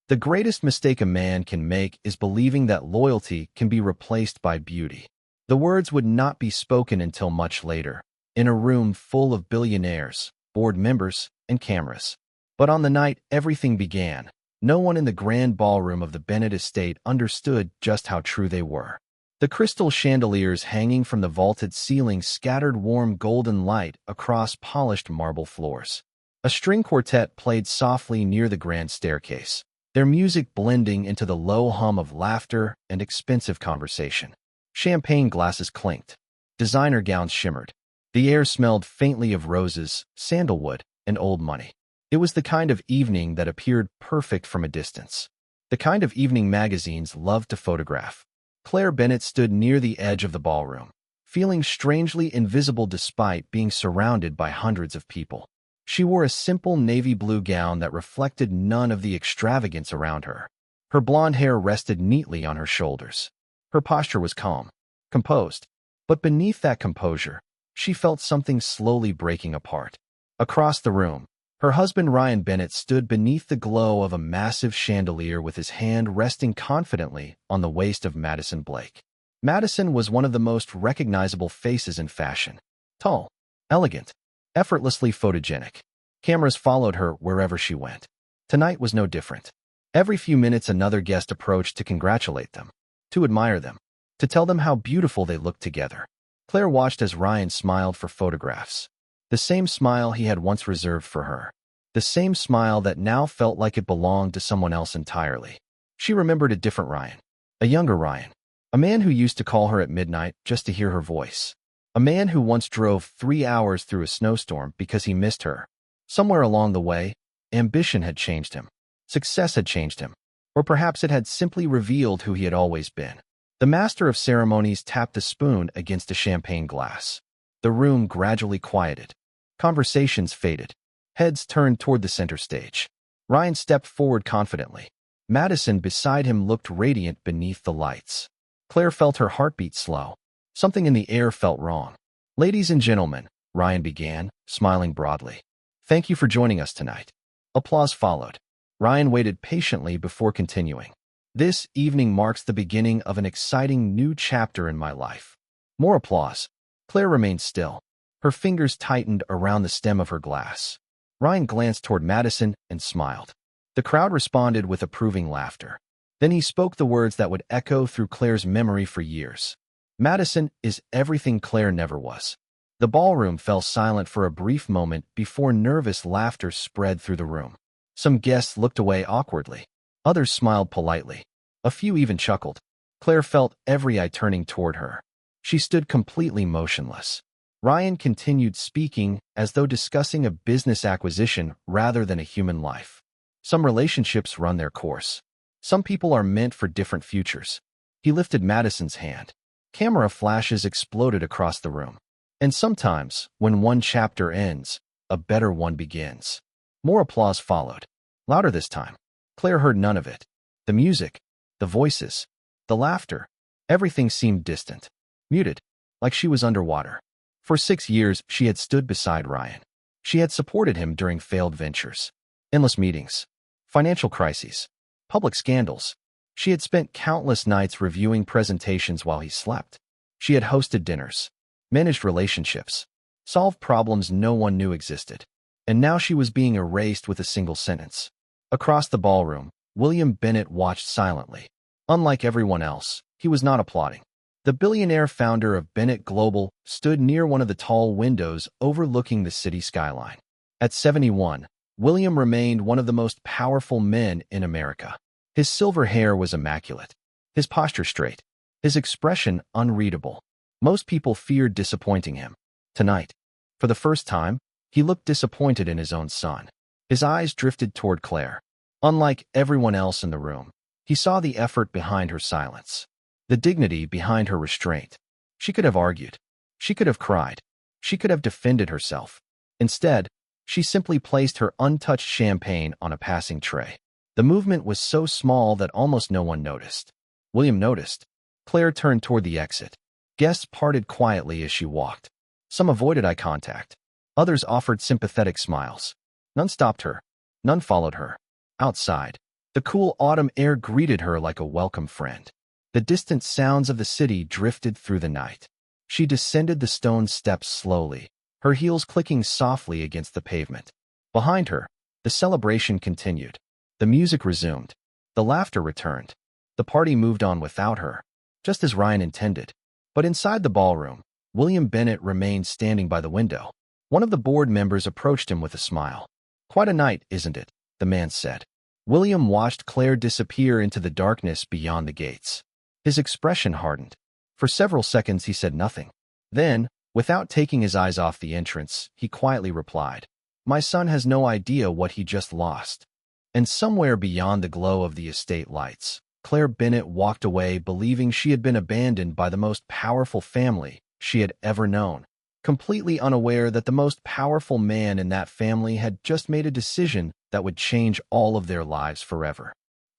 The greatest mistake a man can make is believing that loyalty can be replaced by beauty. The words would not be spoken until much later, in a room full of billionaires, board members, and cameras. But on the night everything began, no one in the grand ballroom of the Bennett estate understood just how true they were. The crystal chandeliers hanging from the vaulted ceiling scattered warm golden light across polished marble floors. A string quartet played softly near the grand staircase, their music blending into the low hum of laughter and expensive conversation. Champagne glasses clinked. Designer gowns shimmered. The air smelled faintly of roses, sandalwood, and old money. It was the kind of evening that appeared perfect from a distance. The kind of evening magazines loved to photograph. Claire Bennett stood near the edge of the ballroom, feeling strangely invisible despite being surrounded by hundreds of people. She wore a simple navy blue gown that reflected none of the extravagance around her. Her blonde hair rested neatly on her shoulders. Her posture was calm, composed. But beneath that composure, she felt something slowly breaking apart. Across the room, her husband Ryan Bennett stood beneath the glow of a massive chandelier with his hand resting confidently on the waist of Madison Blake. Madison was one of the most recognizable faces in fashion. Tall, elegant, effortlessly photogenic. Cameras followed her wherever she went. Tonight was no different. Every few minutes another guest approached to congratulate them, to admire them, to tell them how beautiful they looked together. Claire watched as Ryan smiled for photographs. The same smile he had once reserved for her. The same smile that now felt like it belonged to someone else entirely. She remembered a different Ryan. A younger Ryan. A man who used to call her at midnight just to hear her voice. A man who once drove 3 hours through a snowstorm because he missed her. Somewhere along the way, ambition had changed him. Success had changed him. Or perhaps it had simply revealed who he had always been. The master of ceremonies tapped a spoon against a champagne glass. The room gradually quieted. Conversations faded. Heads turned toward the center stage. Ryan stepped forward confidently. Madison beside him looked radiant beneath the lights. Claire felt her heartbeat slow. Something in the air felt wrong. "Ladies and gentlemen," Ryan began, smiling broadly. "Thank you for joining us tonight." Applause followed. Ryan waited patiently before continuing. "This evening marks the beginning of an exciting new chapter in my life." More applause. Claire remained still. Her fingers tightened around the stem of her glass. Ryan glanced toward Madison and smiled. The crowd responded with approving laughter. Then he spoke the words that would echo through Claire's memory for years. "Madison is everything Claire never was." The ballroom fell silent for a brief moment before nervous laughter spread through the room. Some guests looked away awkwardly. Others smiled politely. A few even chuckled. Claire felt every eye turning toward her. She stood completely motionless. Ryan continued speaking as though discussing a business acquisition rather than a human life. "Some relationships run their course. Some people are meant for different futures." He lifted Madison's hand. Camera flashes exploded across the room. "And sometimes, when one chapter ends, a better one begins." More applause followed. Louder this time. Claire heard none of it. The music, the voices, the laughter, everything seemed distant, muted, like she was underwater. For 6 years, she had stood beside Ryan. She had supported him during failed ventures, endless meetings, financial crises, public scandals. She had spent countless nights reviewing presentations while he slept. She had hosted dinners, managed relationships, solved problems no one knew existed. And now she was being erased with a single sentence. Across the ballroom, William Bennett watched silently. Unlike everyone else, he was not applauding. The billionaire founder of Bennett Global stood near one of the tall windows overlooking the city skyline. At 71, William remained one of the most powerful men in America. His silver hair was immaculate, his posture straight, his expression unreadable. Most people feared disappointing him. Tonight, for the first time, he looked disappointed in his own son. His eyes drifted toward Claire. Unlike everyone else in the room, he saw the effort behind her silence, the dignity behind her restraint. She could have argued. She could have cried. She could have defended herself. Instead, she simply placed her untouched champagne on a passing tray. The movement was so small that almost no one noticed. William noticed. Claire turned toward the exit. Guests parted quietly as she walked. Some avoided eye contact. Others offered sympathetic smiles. None stopped her. None followed her. Outside, The cool autumn air greeted her like a welcome friend. The distant sounds of the city drifted through the night. She descended the stone steps slowly, her heels clicking softly against the pavement. Behind her, the celebration continued. The music resumed. The laughter returned. The party moved on without her, just as Ryan intended. But inside the ballroom, William Bennett remained standing by the window. One of the board members approached him with a smile. "Quite a night, isn't it?" the man said. William watched Claire disappear into the darkness beyond the gates. His expression hardened. For several seconds he said nothing. Then, without taking his eyes off the entrance, he quietly replied, "My son has no idea what he just lost." And somewhere beyond the glow of the estate lights, Claire Bennett walked away believing she had been abandoned by the most powerful family she had ever known, completely unaware that the most powerful man in that family had just made a decision that would change all of their lives forever.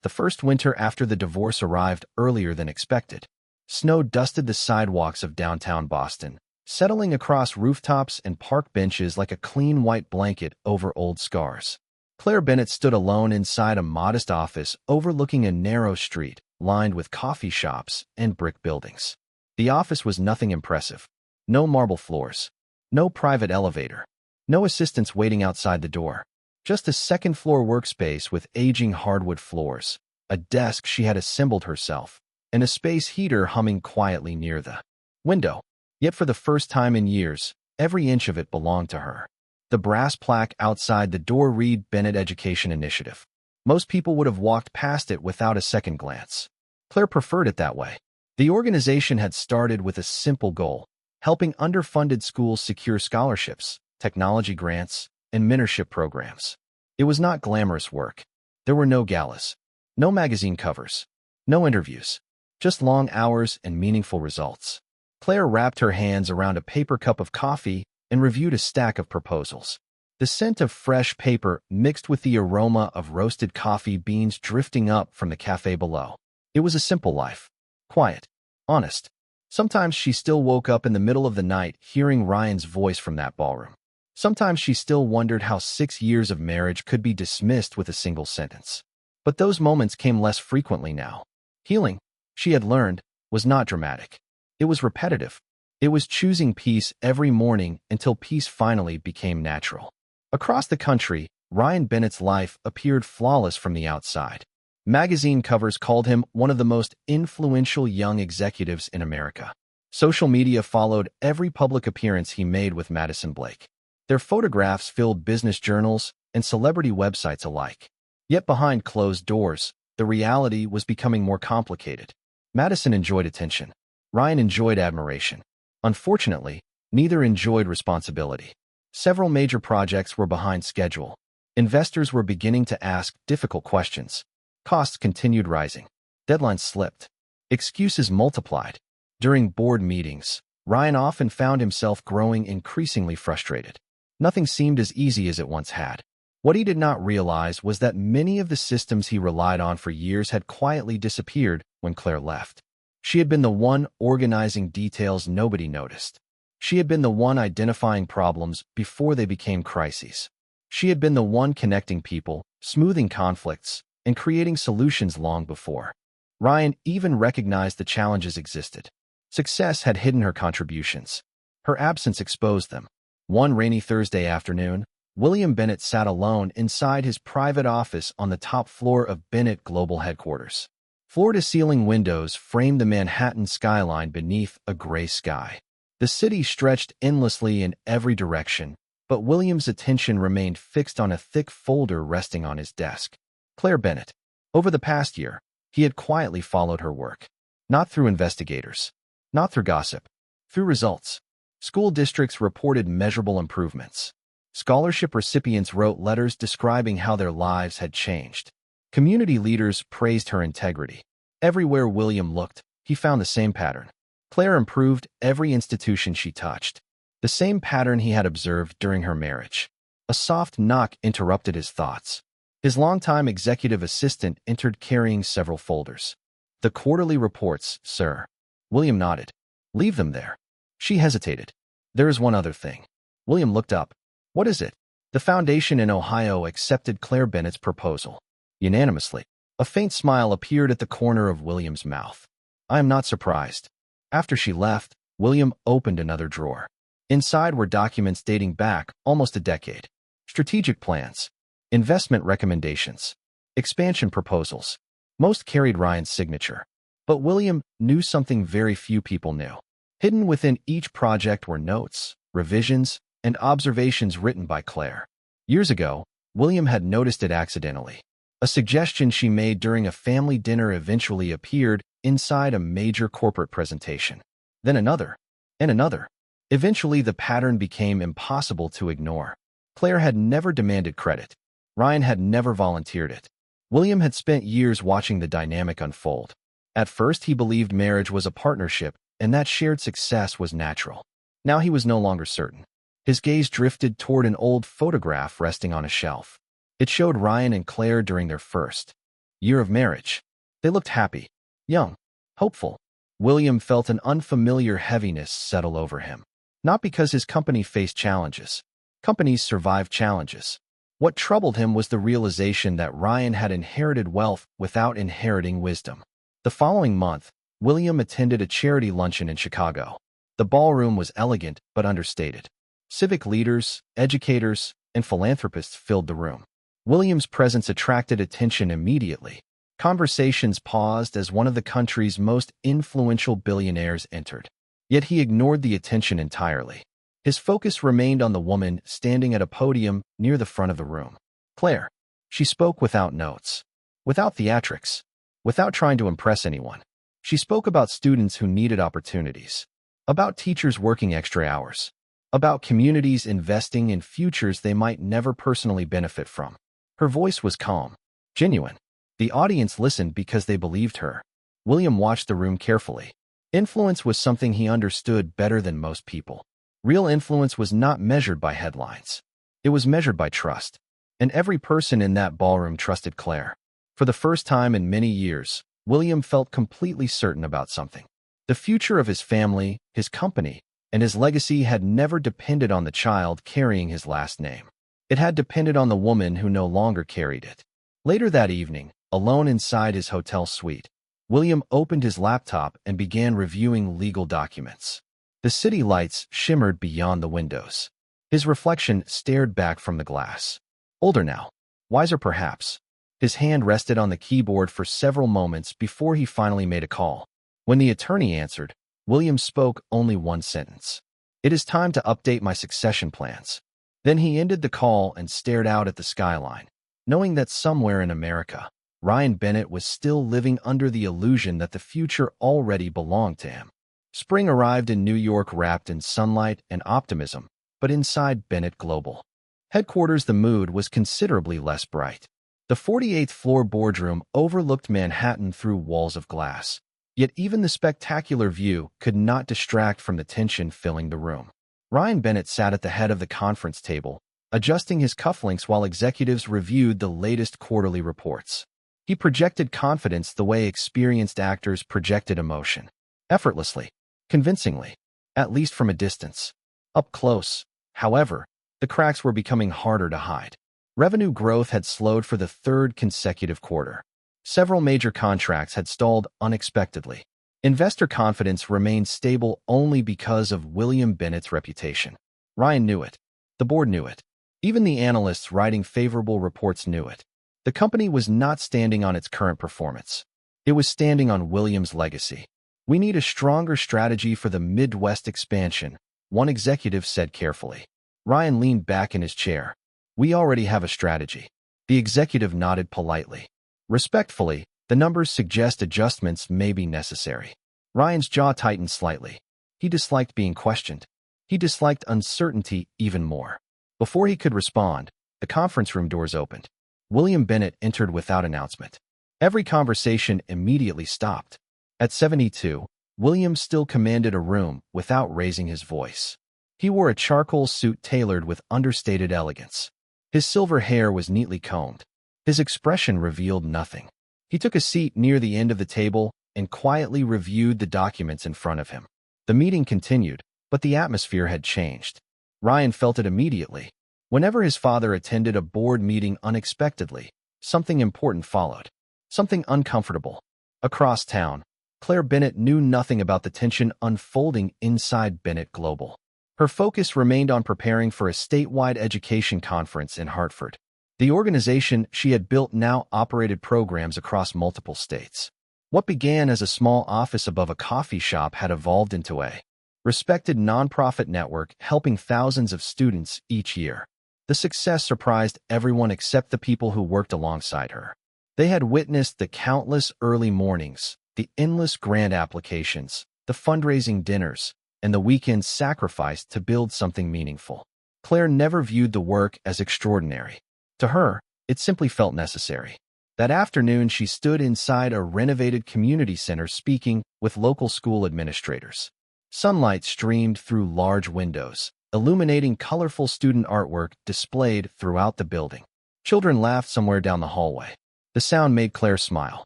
The first winter after the divorce arrived earlier than expected. Snow dusted the sidewalks of downtown Boston, settling across rooftops and park benches like a clean white blanket over old scars. Claire Bennett stood alone inside a modest office overlooking a narrow street lined with coffee shops and brick buildings. The office was nothing impressive. No marble floors, no private elevator, no assistants waiting outside the door. Just a second-floor workspace with aging hardwood floors, a desk she had assembled herself, and a space heater humming quietly near the window. Yet for the first time in years, every inch of it belonged to her. The brass plaque outside the door read Bennett Education Initiative. Most people would have walked past it without a second glance. Claire preferred it that way. The organization had started with a simple goal: helping underfunded schools secure scholarships, technology grants, and mentorship programs. It was not glamorous work. There were no galas, no magazine covers, no interviews, just long hours and meaningful results. Claire wrapped her hands around a paper cup of coffee and reviewed a stack of proposals. The scent of fresh paper mixed with the aroma of roasted coffee beans drifting up from the cafe below. It was a simple life. Quiet. Honest. Sometimes she still woke up in the middle of the night hearing Ryan's voice from that ballroom. Sometimes she still wondered how 6 years of marriage could be dismissed with a single sentence. But those moments came less frequently now. Healing, she had learned, was not dramatic. It was repetitive. It was choosing peace every morning until peace finally became natural. Across the country, Ryan Bennett's life appeared flawless from the outside. Magazine covers called him one of the most influential young executives in America. Social media followed every public appearance he made with Madison Blake. Their photographs filled business journals and celebrity websites alike. Yet behind closed doors, the reality was becoming more complicated. Madison enjoyed attention. Ryan enjoyed admiration. Unfortunately, neither enjoyed responsibility. Several major projects were behind schedule. Investors were beginning to ask difficult questions. Costs continued rising. Deadlines slipped. Excuses multiplied. During board meetings, Ryan often found himself growing increasingly frustrated. Nothing seemed as easy as it once had. What he did not realize was that many of the systems he relied on for years had quietly disappeared when Claire left. She had been the one organizing details nobody noticed. She had been the one identifying problems before they became crises. She had been the one connecting people, smoothing conflicts, and creating solutions long before. Ryan even recognized the challenges existed. Success had hidden her contributions. Her absence exposed them. One rainy Thursday afternoon, William Bennett sat alone inside his private office on the top floor of Bennett Global Headquarters. Floor-to-ceiling windows framed the Manhattan skyline beneath a gray sky. The city stretched endlessly in every direction, but William's attention remained fixed on a thick folder resting on his desk. Claire Bennett. Over the past year, he had quietly followed her work. Not through investigators. Not through gossip. Through results. School districts reported measurable improvements. Scholarship recipients wrote letters describing how their lives had changed. Community leaders praised her integrity. Everywhere William looked, he found the same pattern. Claire improved every institution she touched. The same pattern he had observed during her marriage. A soft knock interrupted his thoughts. His longtime executive assistant entered carrying several folders. "The quarterly reports, sir." William nodded. "Leave them there." She hesitated. "There is one other thing." William looked up. "What is it?" The foundation in Ohio accepted Claire Bennett's proposal. Unanimously. A faint smile appeared at the corner of William's mouth. "I am not surprised." After she left, William opened another drawer. Inside were documents dating back almost a decade. Strategic plans, investment recommendations, expansion proposals. Most carried Ryan's signature. But William knew something very few people knew. Hidden within each project were notes, revisions, and observations written by Claire. Years ago, William had noticed it accidentally. A suggestion she made during a family dinner eventually appeared inside a major corporate presentation. Then another, and another. Eventually, the pattern became impossible to ignore. Claire had never demanded credit. Ryan had never volunteered it. William had spent years watching the dynamic unfold. At first, he believed marriage was a partnership and that shared success was natural. Now he was no longer certain. His gaze drifted toward an old photograph resting on a shelf. It showed Ryan and Claire during their first year of marriage. They looked happy, young, hopeful. William felt an unfamiliar heaviness settle over him. Not because his company faced challenges. Companies survive challenges. What troubled him was the realization that Ryan had inherited wealth without inheriting wisdom. The following month, William attended a charity luncheon in Chicago. The ballroom was elegant but understated. Civic leaders, educators, and philanthropists filled the room. William's presence attracted attention immediately. Conversations paused as one of the country's most influential billionaires entered. Yet he ignored the attention entirely. His focus remained on the woman standing at a podium near the front of the room. Claire. She spoke without notes, without theatrics, without trying to impress anyone. She spoke about students who needed opportunities, about teachers working extra hours, about communities investing in futures they might never personally benefit from. Her voice was calm, genuine. The audience listened because they believed her. William watched the room carefully. Influence was something he understood better than most people. Real influence was not measured by headlines. It was measured by trust. And every person in that ballroom trusted Claire. For the first time in many years, William felt completely certain about something. The future of his family, his company, and his legacy had never depended on the child carrying his last name. It had depended on the woman who no longer carried it. Later that evening, alone inside his hotel suite, William opened his laptop and began reviewing legal documents. The city lights shimmered beyond the windows. His reflection stared back from the glass. Older now, wiser perhaps. His hand rested on the keyboard for several moments before he finally made a call. When the attorney answered, William spoke only one sentence. "It is time to update my succession plans." Then he ended the call and stared out at the skyline, knowing that somewhere in America, Ryan Bennett was still living under the illusion that the future already belonged to him. Spring arrived in New York wrapped in sunlight and optimism, but inside Bennett Global headquarters the mood was considerably less bright. The 48th floor boardroom overlooked Manhattan through walls of glass. Yet even the spectacular view could not distract from the tension filling the room. Ryan Bennett sat at the head of the conference table, adjusting his cufflinks while executives reviewed the latest quarterly reports. He projected confidence the way experienced actors projected emotion. Effortlessly, convincingly, at least from a distance. Up close, however, the cracks were becoming harder to hide. Revenue growth had slowed for the third consecutive quarter. Several major contracts had stalled unexpectedly. Investor confidence remained stable only because of William Bennett's reputation. Ryan knew it. The board knew it. Even the analysts writing favorable reports knew it. The company was not standing on its current performance. It was standing on William's legacy. "We need a stronger strategy for the Midwest expansion," one executive said carefully. Ryan leaned back in his chair. "We already have a strategy." The executive nodded politely. Respectfully, "The numbers suggest adjustments may be necessary." Ryan's jaw tightened slightly. He disliked being questioned. He disliked uncertainty even more. Before he could respond, the conference room doors opened. William Bennett entered without announcement. Every conversation immediately stopped. At 72, William still commanded a room without raising his voice. He wore a charcoal suit tailored with understated elegance. His silver hair was neatly combed. His expression revealed nothing. He took a seat near the end of the table and quietly reviewed the documents in front of him. The meeting continued, but the atmosphere had changed. Ryan felt it immediately. Whenever his father attended a board meeting unexpectedly, something important followed. Something uncomfortable. Across town, Claire Bennett knew nothing about the tension unfolding inside Bennett Global. Her focus remained on preparing for a statewide education conference in Hartford. The organization she had built now operated programs across multiple states. What began as a small office above a coffee shop had evolved into a respected nonprofit network helping thousands of students each year. The success surprised everyone except the people who worked alongside her. They had witnessed the countless early mornings, the endless grant applications, the fundraising dinners, and the weekends sacrificed to build something meaningful. Claire never viewed the work as extraordinary. To her, it simply felt necessary. That afternoon, she stood inside a renovated community center speaking with local school administrators. Sunlight streamed through large windows, illuminating colorful student artwork displayed throughout the building. Children laughed somewhere down the hallway. The sound made Claire smile.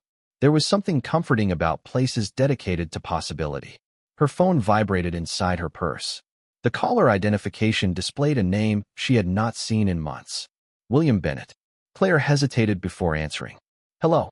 There was something comforting about places dedicated to possibility. Her phone vibrated inside her purse. The caller identification displayed a name she had not seen in months. William Bennett. Claire hesitated before answering. Hello,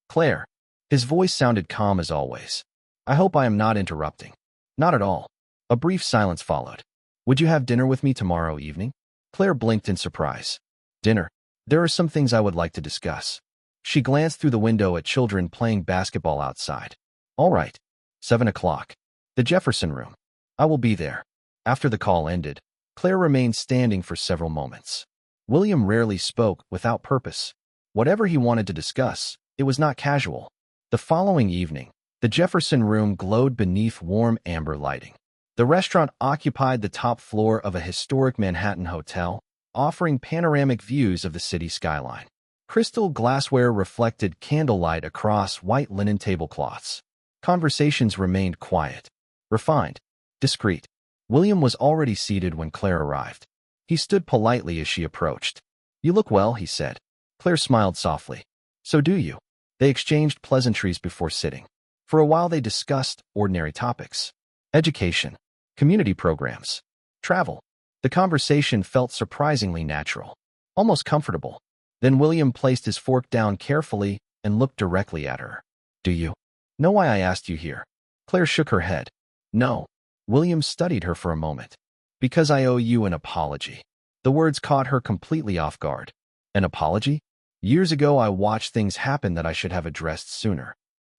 Claire. His voice sounded calm as always. I hope I am not interrupting. Not at all. A brief silence followed. Would you have dinner with me tomorrow evening? Claire blinked in surprise. Dinner? There are some things I would like to discuss. She glanced through the window at children playing basketball outside. All right. 7 o'clock. The Jefferson Room. I will be there. After the call ended, Claire remained standing for several moments. William rarely spoke without purpose. Whatever he wanted to discuss, it was not casual. The following evening, the Jefferson Room glowed beneath warm amber lighting. The restaurant occupied the top floor of a historic Manhattan hotel, offering panoramic views of the city skyline. Crystal glassware reflected candlelight across white linen tablecloths. Conversations remained quiet, refined, discreet. William was already seated when Claire arrived. He stood politely as she approached. You look well, he said. Claire smiled softly. So do you. They exchanged pleasantries before sitting. For a while they discussed ordinary topics. Education, community programs, travel. The conversation felt surprisingly natural, almost comfortable. Then William placed his fork down carefully and looked directly at her. Do you know why I asked you here? Claire shook her head. No. William studied her for a moment. Because I owe you an apology. The words caught her completely off guard. An apology? Years ago I watched things happen that I should have addressed sooner.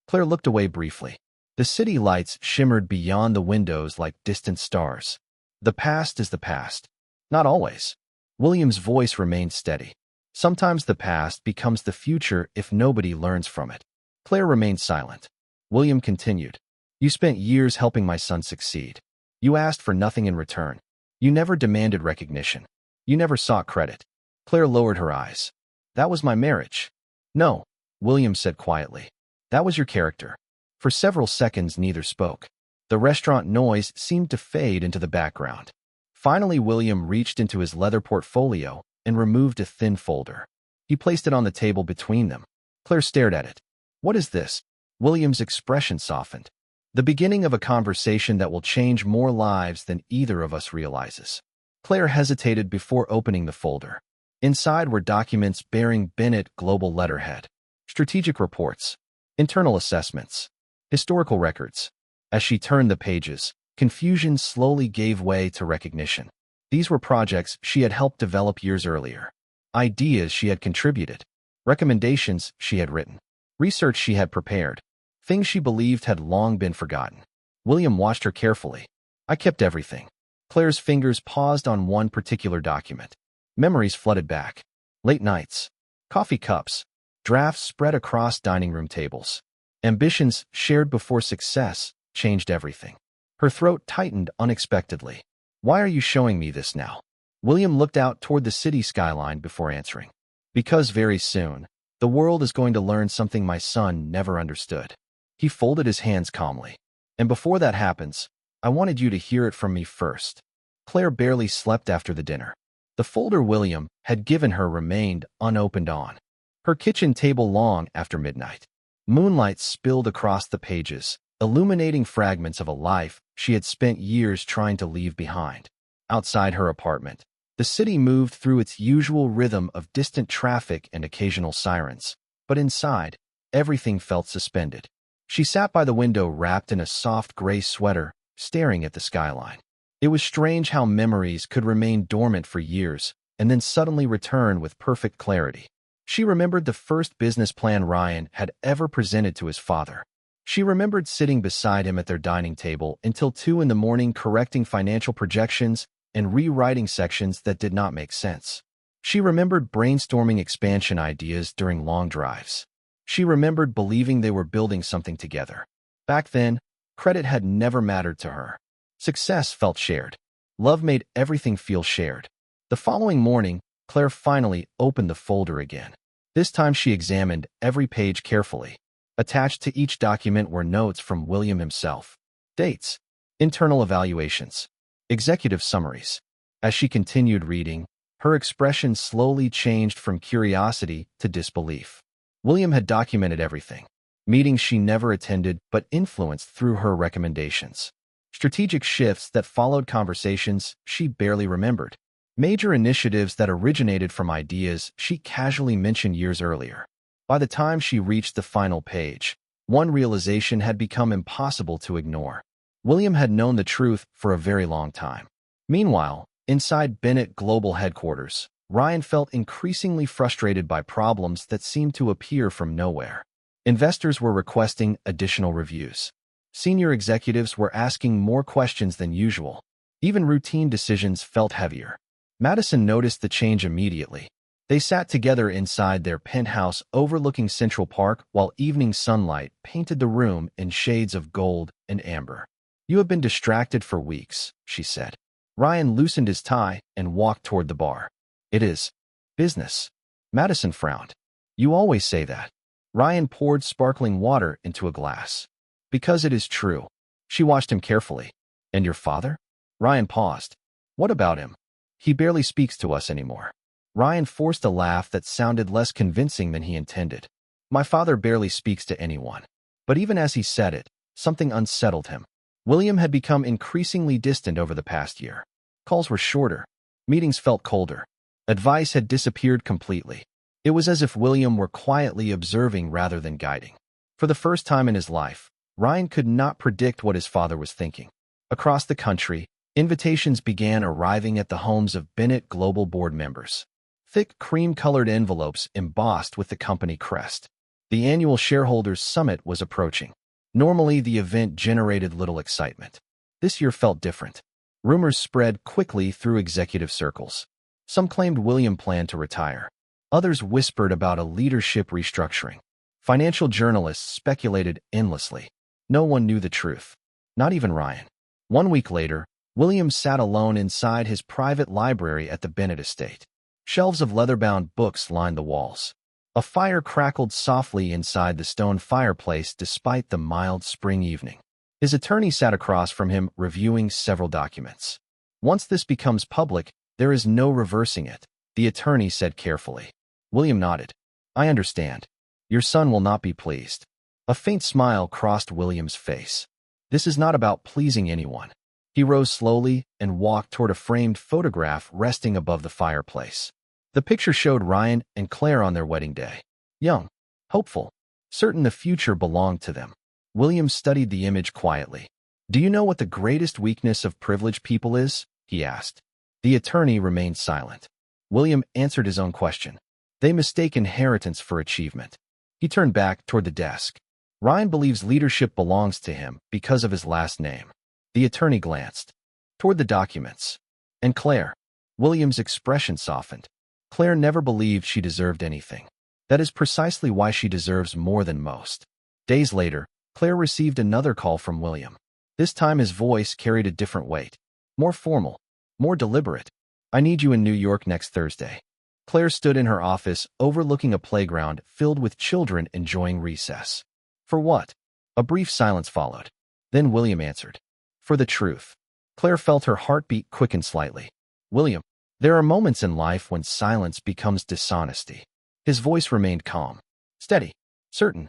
Claire looked away briefly. The city lights shimmered beyond the windows like distant stars. The past is the past. Not always. William's voice remained steady. Sometimes the past becomes the future if nobody learns from it. Claire remained silent. William continued. You spent years helping my son succeed. You asked for nothing in return. You never demanded recognition. You never sought credit. Claire lowered her eyes. That was my marriage. No, William said quietly. That was your character. For several seconds, neither spoke. The restaurant noise seemed to fade into the background. Finally, William reached into his leather portfolio and removed a thin folder. He placed it on the table between them. Claire stared at it. What is this? William's expression softened. The beginning of a conversation that will change more lives than either of us realizes. Claire hesitated before opening the folder. Inside were documents bearing Bennett Global letterhead, strategic reports, internal assessments, historical records. As she turned the pages, confusion slowly gave way to recognition. These were projects she had helped develop years earlier, ideas she had contributed, recommendations she had written, research she had prepared, things she believed had long been forgotten. William watched her carefully. I kept everything. Claire's fingers paused on one particular document. Memories flooded back. Late nights, coffee cups, drafts spread across dining room tables. Ambitions shared before success changed everything. Her throat tightened unexpectedly. Why are you showing me this now? William looked out toward the city skyline before answering. Because very soon, the world is going to learn something my son never understood. He folded his hands calmly. And before that happens, I wanted you to hear it from me first. Claire barely slept after the dinner. The folder William had given her remained unopened on her kitchen table long after midnight. Moonlight spilled across the pages, illuminating fragments of a life she had spent years trying to leave behind. Outside her apartment, the city moved through its usual rhythm of distant traffic and occasional sirens. But inside, everything felt suspended. She sat by the window wrapped in a soft gray sweater, staring at the skyline. It was strange how memories could remain dormant for years and then suddenly return with perfect clarity. She remembered the first business plan Ryan had ever presented to his father. She remembered sitting beside him at their dining table until 2 in the morning correcting financial projections and rewriting sections that did not make sense. She remembered brainstorming expansion ideas during long drives. She remembered believing they were building something together. Back then, credit had never mattered to her. Success felt shared. Love made everything feel shared. The following morning, Claire finally opened the folder again. This time she examined every page carefully. Attached to each document were notes from William himself, dates, internal evaluations, executive summaries. As she continued reading, her expression slowly changed from curiosity to disbelief. William had documented everything. Meetings she never attended but influenced through her recommendations. Strategic shifts that followed conversations she barely remembered. Major initiatives that originated from ideas she casually mentioned years earlier. By the time she reached the final page, one realization had become impossible to ignore. William had known the truth for a very long time. Meanwhile, inside Bennett Global headquarters, Ryan felt increasingly frustrated by problems that seemed to appear from nowhere. Investors were requesting additional reviews. Senior executives were asking more questions than usual. Even routine decisions felt heavier. Madison noticed the change immediately. They sat together inside their penthouse overlooking Central Park while evening sunlight painted the room in shades of gold and amber. "You have been distracted for weeks," she said. Ryan loosened his tie and walked toward the bar. "It is business." Madison frowned. "You always say that." Ryan poured sparkling water into a glass. "Because it is true." She watched him carefully. "And your father?" Ryan paused. "What about him?" "He barely speaks to us anymore." Ryan forced a laugh that sounded less convincing than he intended. "My father barely speaks to anyone." But even as he said it, something unsettled him. William had become increasingly distant over the past year. Calls were shorter. Meetings felt colder. Advice had disappeared completely. It was as if William were quietly observing rather than guiding. For the first time in his life, Ryan could not predict what his father was thinking. Across the country, invitations began arriving at the homes of Bennett Global board members. Thick cream-colored envelopes embossed with the company crest. The annual shareholders' summit was approaching. Normally, the event generated little excitement. This year felt different. Rumors spread quickly through executive circles. Some claimed William planned to retire. Others whispered about a leadership restructuring. Financial journalists speculated endlessly. No one knew the truth. Not even Ryan. 1 week later, William sat alone inside his private library at the Bennett estate. Shelves of leather-bound books lined the walls. A fire crackled softly inside the stone fireplace despite the mild spring evening. His attorney sat across from him reviewing several documents. "Once this becomes public, there is no reversing it," the attorney said carefully. William nodded. "I understand. Your son will not be pleased." A faint smile crossed William's face. "This is not about pleasing anyone." He rose slowly and walked toward a framed photograph resting above the fireplace. The picture showed Ryan and Claire on their wedding day. Young, hopeful, certain the future belonged to them. William studied the image quietly. "Do you know what the greatest weakness of privileged people is?" he asked. The attorney remained silent. William answered his own question. "They mistake inheritance for achievement." He turned back toward the desk. "Ryan believes leadership belongs to him because of his last name." The attorney glanced toward the documents. "And Claire?" William's expression softened. "Claire never believed she deserved anything. That is precisely why she deserves more than most." Days later, Claire received another call from William. This time his voice carried a different weight. More formal, more deliberate. "I need you in New York next Thursday." Claire stood in her office overlooking a playground filled with children enjoying recess. "For what?" A brief silence followed. Then William answered. "For the truth." Claire felt her heartbeat quicken slightly. "William, there are moments in life when silence becomes dishonesty." His voice remained calm, steady, certain.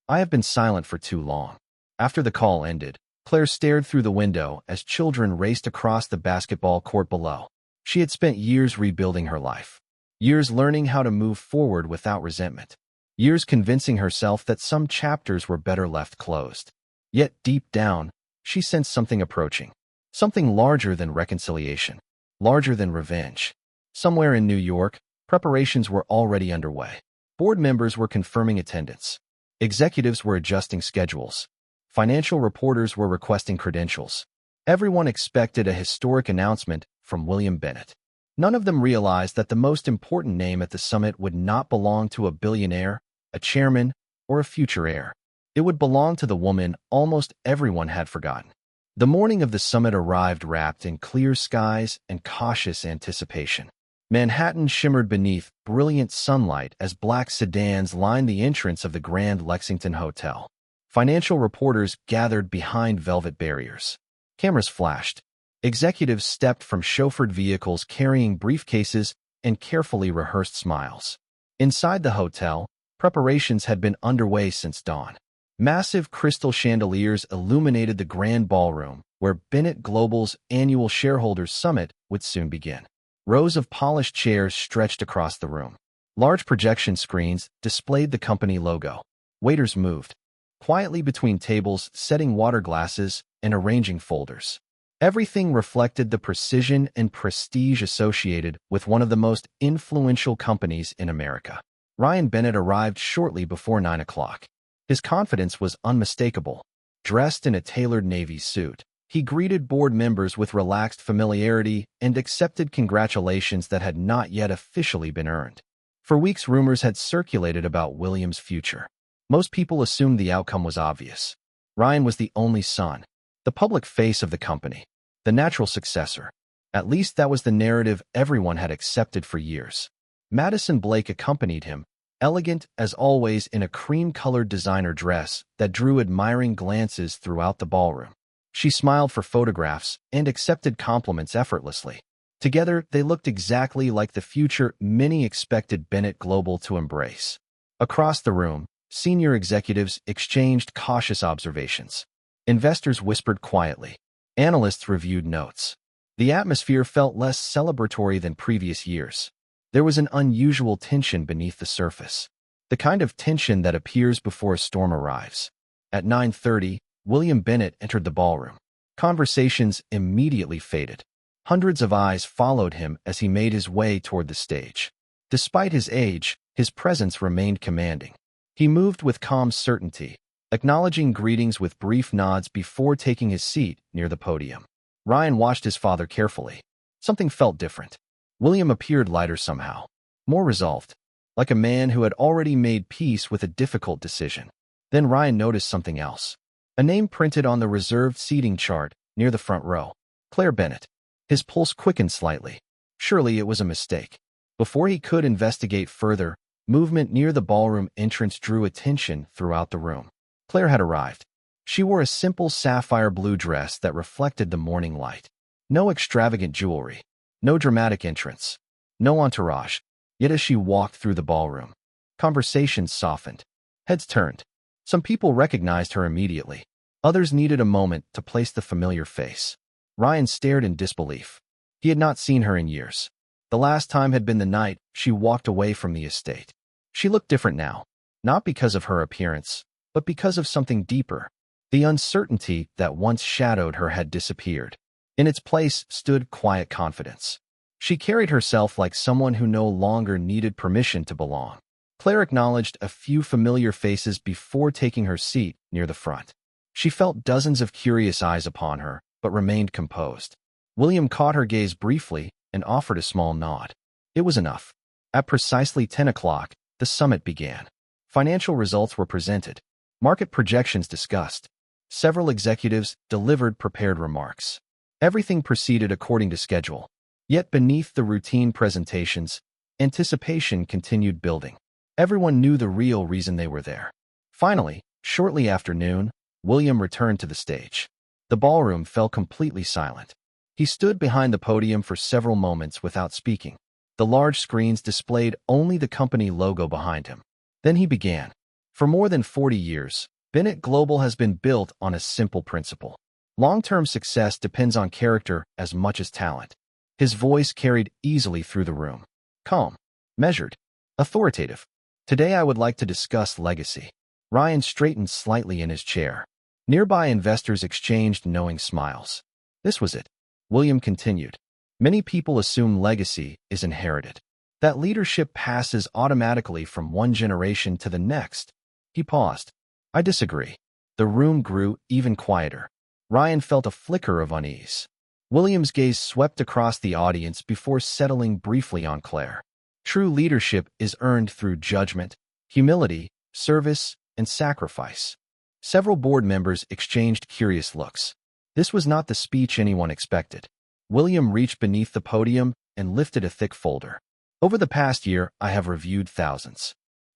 "I have been silent for too long." After the call ended, Claire stared through the window as children raced across the basketball court below. She had spent years rebuilding her life. Years learning how to move forward without resentment. years convincing herself that some chapters were better left closed. Yet deep down, she sensed something approaching, something larger than reconciliation, larger than revenge. Somewhere in New York, preparations were already underway. Board members were confirming attendance. Executives were adjusting schedules. Financial reporters were requesting credentials. Everyone expected a historic announcement from William Bennett. None of them realized that the most important name at the summit would not belong to a billionaire, a chairman, or a future heir. It would belong to the woman almost everyone had forgotten. The morning of the summit arrived wrapped in clear skies and cautious anticipation. Manhattan shimmered beneath brilliant sunlight as black sedans lined the entrance of the Grand Lexington Hotel. Financial reporters gathered behind velvet barriers. Cameras flashed. Executives stepped from chauffeured vehicles carrying briefcases and carefully rehearsed smiles. Inside the hotel, preparations had been underway since dawn. Massive crystal chandeliers illuminated the grand ballroom, where Bennett Global's annual shareholders summit would soon begin. Rows of polished chairs stretched across the room. Large projection screens displayed the company logo. Waiters moved quietly between tables, setting water glasses and arranging folders. Everything reflected the precision and prestige associated with one of the most influential companies in America. Ryan Bennett arrived shortly before 9 o'clock. His confidence was unmistakable. Dressed in a tailored navy suit, he greeted board members with relaxed familiarity and accepted congratulations that had not yet officially been earned. For weeks, rumors had circulated about William's future. Most people assumed the outcome was obvious. Ryan was the only son, the public face of the company, the natural successor. At least that was the narrative everyone had accepted for years. Madison Blake accompanied him, elegant as always in a cream-colored designer dress that drew admiring glances throughout the ballroom. She smiled for photographs and accepted compliments effortlessly. Together, they looked exactly like the future many expected Bennett Global to embrace. Across the room, senior executives exchanged cautious observations. Investors whispered quietly. Analysts reviewed notes. The atmosphere felt less celebratory than previous years. There was an unusual tension beneath the surface, the kind of tension that appears before a storm arrives. At 9:30, William Bennett entered the ballroom. Conversations immediately faded. Hundreds of eyes followed him as he made his way toward the stage. Despite his age, his presence remained commanding. He moved with calm certainty, acknowledging greetings with brief nods before taking his seat near the podium. Ryan watched his father carefully. Something felt different. William appeared lighter somehow, more resolved, like a man who had already made peace with a difficult decision. Then Ryan noticed something else. A name printed on the reserved seating chart near the front row. Claire Bennett. His pulse quickened slightly. Surely it was a mistake. Before he could investigate further, movement near the ballroom entrance drew attention throughout the room. Claire had arrived. She wore a simple sapphire blue dress that reflected the morning light. No extravagant jewelry. No dramatic entrance. No entourage. Yet as she walked through the ballroom, conversations softened. Heads turned. Some people recognized her immediately. Others needed a moment to place the familiar face. Ryan stared in disbelief. He had not seen her in years. The last time had been the night she walked away from the estate. She looked different now, not because of her appearance, but because of something deeper. The uncertainty that once shadowed her had disappeared. In its place stood quiet confidence. She carried herself like someone who no longer needed permission to belong. Claire acknowledged a few familiar faces before taking her seat near the front. She felt dozens of curious eyes upon her, but remained composed. William caught her gaze briefly and offered a small nod. It was enough. At precisely 10 o'clock, the summit began. Financial results were presented. Market projections discussed. Several executives delivered prepared remarks. Everything proceeded according to schedule. Yet beneath the routine presentations, anticipation continued building. Everyone knew the real reason they were there. Finally, shortly after noon, William returned to the stage. The ballroom fell completely silent. He stood behind the podium for several moments without speaking. The large screens displayed only the company logo behind him. Then he began. For more than 40 years, Bennett Global has been built on a simple principle. Long-term success depends on character as much as talent. His voice carried easily through the room. Calm, measured, authoritative. Today I would like to discuss legacy. Ryan straightened slightly in his chair. Nearby investors exchanged knowing smiles. This was it. William continued. Many people assume legacy is inherited, that leadership passes automatically from one generation to the next. He paused. I disagree. The room grew even quieter. Ryan felt a flicker of unease. William's gaze swept across the audience before settling briefly on Claire. True leadership is earned through judgment, humility, service, and sacrifice. Several board members exchanged curious looks. This was not the speech anyone expected. William reached beneath the podium and lifted a thick folder. Over the past year, I have reviewed thousands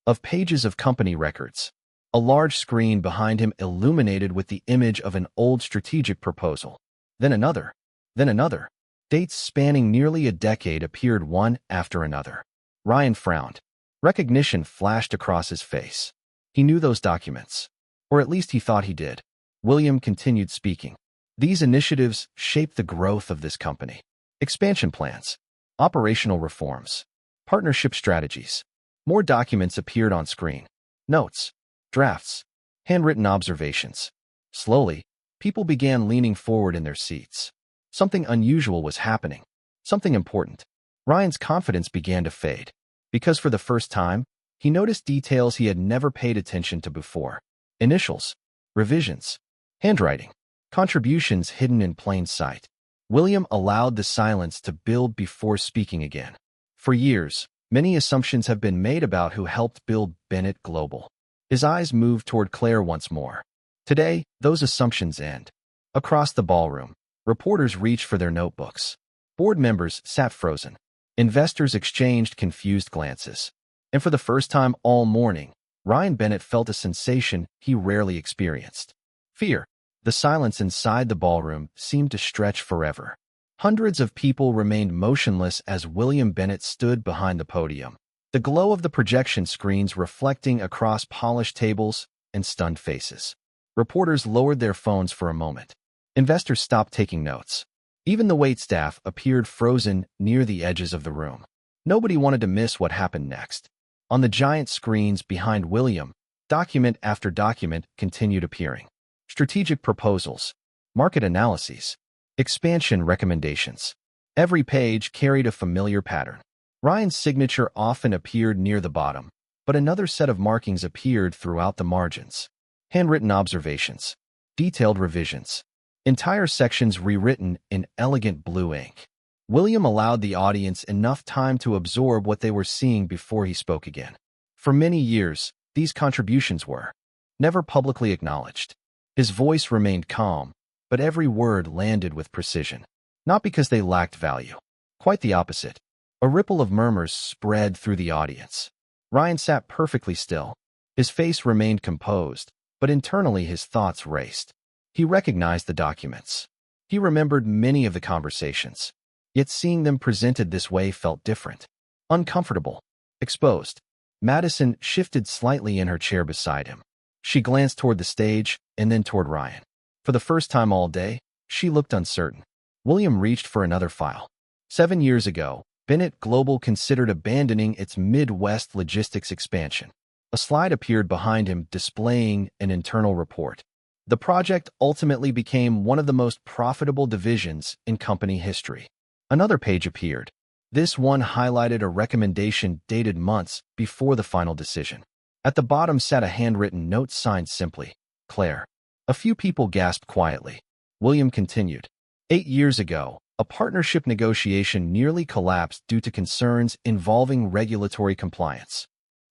of pages of company records. A large screen behind him illuminated with the image of an old strategic proposal. Then another. Then another. Dates spanning nearly a decade appeared one after another. Ryan frowned. Recognition flashed across his face. He knew those documents. Or at least he thought he did. William continued speaking. These initiatives shape the growth of this company. Expansion plans, operational reforms, partnership strategies. More documents appeared on screen. Notes, drafts, handwritten observations. Slowly, people began leaning forward in their seats. Something unusual was happening. Something important. Ryan's confidence began to fade. Because for the first time, he noticed details he had never paid attention to before. Initials, revisions, handwriting, contributions hidden in plain sight. William allowed the silence to build before speaking again. For years, many assumptions have been made about who helped build Bennett Global. His eyes moved toward Claire once more. Today, those assumptions end. Across the ballroom, reporters reached for their notebooks. Board members sat frozen. Investors exchanged confused glances. And for the first time all morning, Ryan Bennett felt a sensation he rarely experienced. Fear. The silence inside the ballroom seemed to stretch forever. Hundreds of people remained motionless as William Bennett stood behind the podium. The glow of the projection screens reflecting across polished tables and stunned faces. Reporters lowered their phones for a moment. Investors stopped taking notes. Even the waitstaff appeared frozen near the edges of the room. Nobody wanted to miss what happened next. On the giant screens behind William, document after document continued appearing. Strategic proposals, market analyses, expansion recommendations. Every page carried a familiar pattern. Ryan's signature often appeared near the bottom, but another set of markings appeared throughout the margins. Handwritten observations, detailed revisions, entire sections rewritten in elegant blue ink. William allowed the audience enough time to absorb what they were seeing before he spoke again. For many years, these contributions were never publicly acknowledged. His voice remained calm, but every word landed with precision. Not because they lacked value. Quite the opposite. A ripple of murmurs spread through the audience. Ryan sat perfectly still. His face remained composed, but internally his thoughts raced. He recognized the documents. He remembered many of the conversations. Yet seeing them presented this way felt different. Uncomfortable. Exposed. Madison shifted slightly in her chair beside him. She glanced toward the stage and then toward Ryan. For the first time all day, she looked uncertain. William reached for another file. 7 years ago, Bennett Global considered abandoning its Midwest logistics expansion. A slide appeared behind him displaying an internal report. The project ultimately became one of the most profitable divisions in company history. Another page appeared. This one highlighted a recommendation dated months before the final decision. At the bottom sat a handwritten note signed simply, Claire. A few people gasped quietly. William continued. 8 years ago, a partnership negotiation nearly collapsed due to concerns involving regulatory compliance.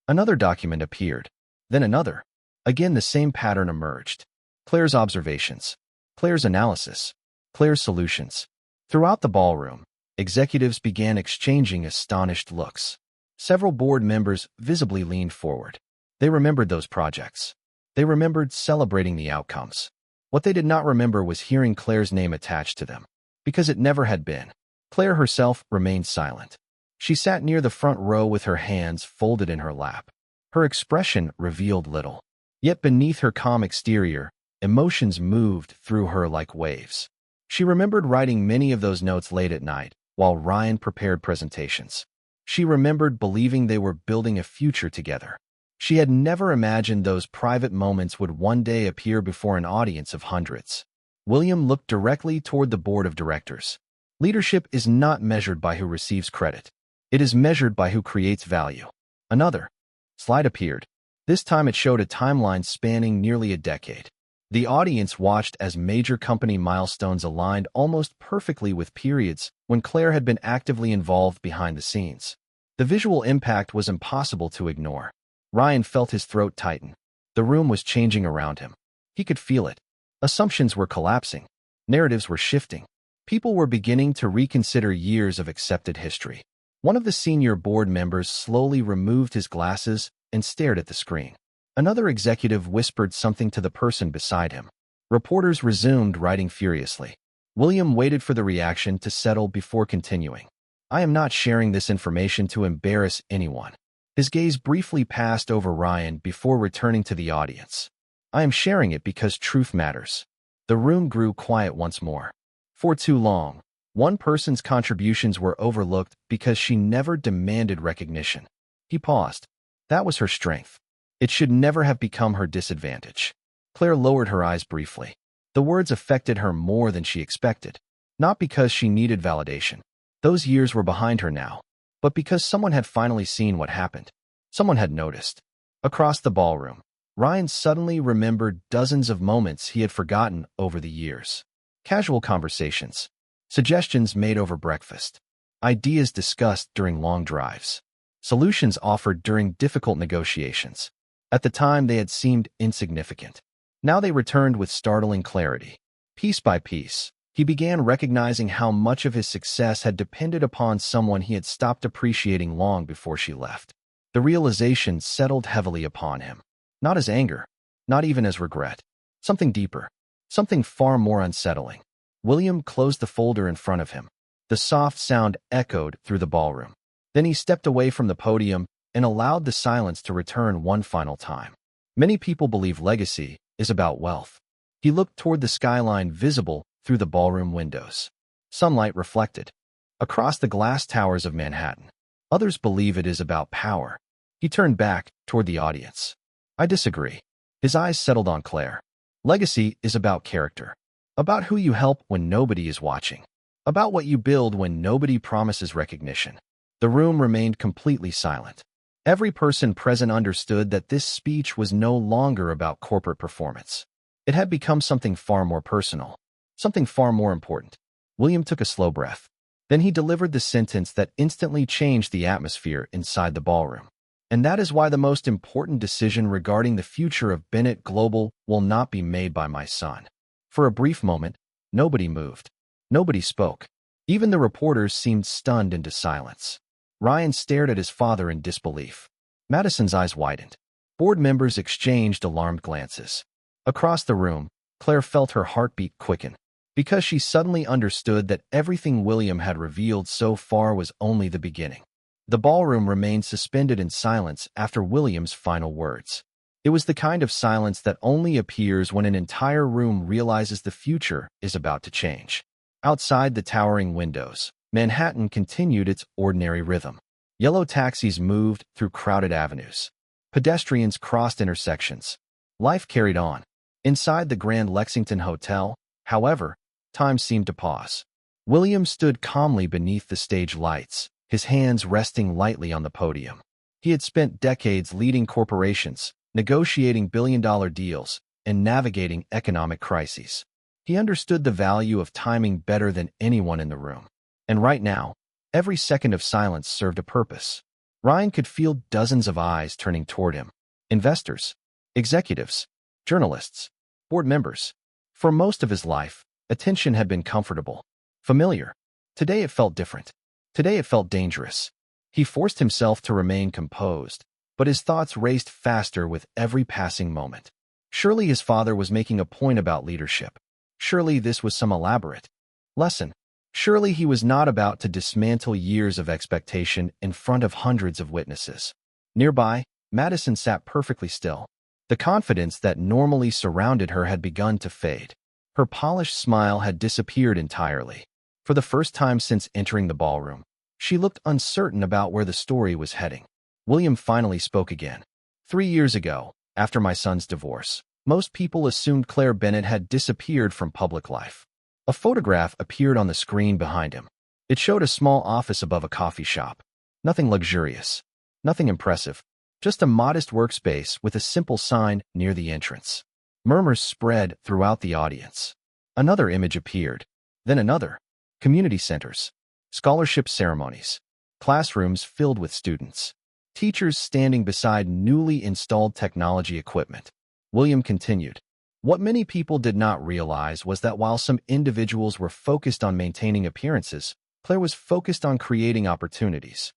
Another document appeared. Then another. Again, the same pattern emerged. Claire's observations. Claire's analysis. Claire's solutions. Throughout the ballroom, executives began exchanging astonished looks. Several board members visibly leaned forward. They remembered those projects. They remembered celebrating the outcomes. What they did not remember was hearing Claire's name attached to them. Because it never had been. Claire herself remained silent. She sat near the front row with her hands folded in her lap. Her expression revealed little. Yet beneath her calm exterior, emotions moved through her like waves. She remembered writing many of those notes late at night, while Ryan prepared presentations. She remembered believing they were building a future together. She had never imagined those private moments would one day appear before an audience of hundreds. William looked directly toward the board of directors. Leadership is not measured by who receives credit. It is measured by who creates value. Another slide appeared. This time it showed a timeline spanning nearly a decade. The audience watched as major company milestones aligned almost perfectly with periods when Claire had been actively involved behind the scenes. The visual impact was impossible to ignore. Ryan felt his throat tighten. The room was changing around him. He could feel it. Assumptions were collapsing. Narratives were shifting. People were beginning to reconsider years of accepted history. One of the senior board members slowly removed his glasses and stared at the screen. Another executive whispered something to the person beside him. Reporters resumed writing furiously. William waited for the reaction to settle before continuing. I am not sharing this information to embarrass anyone. His gaze briefly passed over Ryan before returning to the audience. I am sharing it because truth matters. The room grew quiet once more. For too long, one person's contributions were overlooked because she never demanded recognition. He paused. That was her strength. It should never have become her disadvantage. Claire lowered her eyes briefly. The words affected her more than she expected. Not because she needed validation. Those years were behind her now. But because someone had finally seen what happened. Someone had noticed. Across the ballroom, Ryan suddenly remembered dozens of moments he had forgotten over the years. Casual conversations. Suggestions made over breakfast. Ideas discussed during long drives. Solutions offered during difficult negotiations. At the time, they had seemed insignificant. Now they returned with startling clarity. Piece by piece, he began recognizing how much of his success had depended upon someone he had stopped appreciating long before she left. The realization settled heavily upon him. Not as anger, not even as regret. Something deeper, something far more unsettling. William closed the folder in front of him. The soft sound echoed through the ballroom. Then he stepped away from the podium and allowed the silence to return one final time. Many people believe legacy is about wealth. He looked toward the skyline visible through the ballroom windows. Sunlight reflected across the glass towers of Manhattan. Others believe it is about power. He turned back toward the audience. I disagree. His eyes settled on Claire. Legacy is about character. About who you help when nobody is watching. About what you build when nobody promises recognition. The room remained completely silent. Every person present understood that this speech was no longer about corporate performance. It had become something far more personal, something far more important. William took a slow breath. Then he delivered the sentence that instantly changed the atmosphere inside the ballroom. And that is why the most important decision regarding the future of Bennett Global will not be made by my son. For a brief moment, nobody moved. Nobody spoke. Even the reporters seemed stunned into silence. Ryan stared at his father in disbelief. Madison's eyes widened. Board members exchanged alarmed glances. Across the room, Claire felt her heartbeat quicken, because she suddenly understood that everything William had revealed so far was only the beginning. The ballroom remained suspended in silence after William's final words. It was the kind of silence that only appears when an entire room realizes the future is about to change. Outside the towering windows, Manhattan continued its ordinary rhythm. Yellow taxis moved through crowded avenues. Pedestrians crossed intersections. Life carried on. Inside the Grand Lexington Hotel, however, time seemed to pause. William stood calmly beneath the stage lights, his hands resting lightly on the podium. He had spent decades leading corporations, negotiating billion-dollar deals, and navigating economic crises. He understood the value of timing better than anyone in the room. And right now, every second of silence served a purpose. Ryan could feel dozens of eyes turning toward him. Investors, executives, journalists, board members. For most of his life, attention had been comfortable, familiar. Today it felt different. Today it felt dangerous. He forced himself to remain composed, but his thoughts raced faster with every passing moment. Surely his father was making a point about leadership. Surely this was some elaborate lesson. Surely he was not about to dismantle years of expectation in front of hundreds of witnesses. Nearby, Madison sat perfectly still. The confidence that normally surrounded her had begun to fade. Her polished smile had disappeared entirely. For the first time since entering the ballroom, she looked uncertain about where the story was heading. William finally spoke again. 3 years ago, after my son's divorce, most people assumed Claire Bennett had disappeared from public life. A photograph appeared on the screen behind him. It showed a small office above a coffee shop. Nothing luxurious, nothing impressive, just a modest workspace with a simple sign near the entrance. Murmurs spread throughout the audience. Another image appeared, then another. Community centers, scholarship ceremonies, classrooms filled with students, teachers standing beside newly installed technology equipment. William continued. What many people did not realize was that while some individuals were focused on maintaining appearances, Claire was focused on creating opportunities.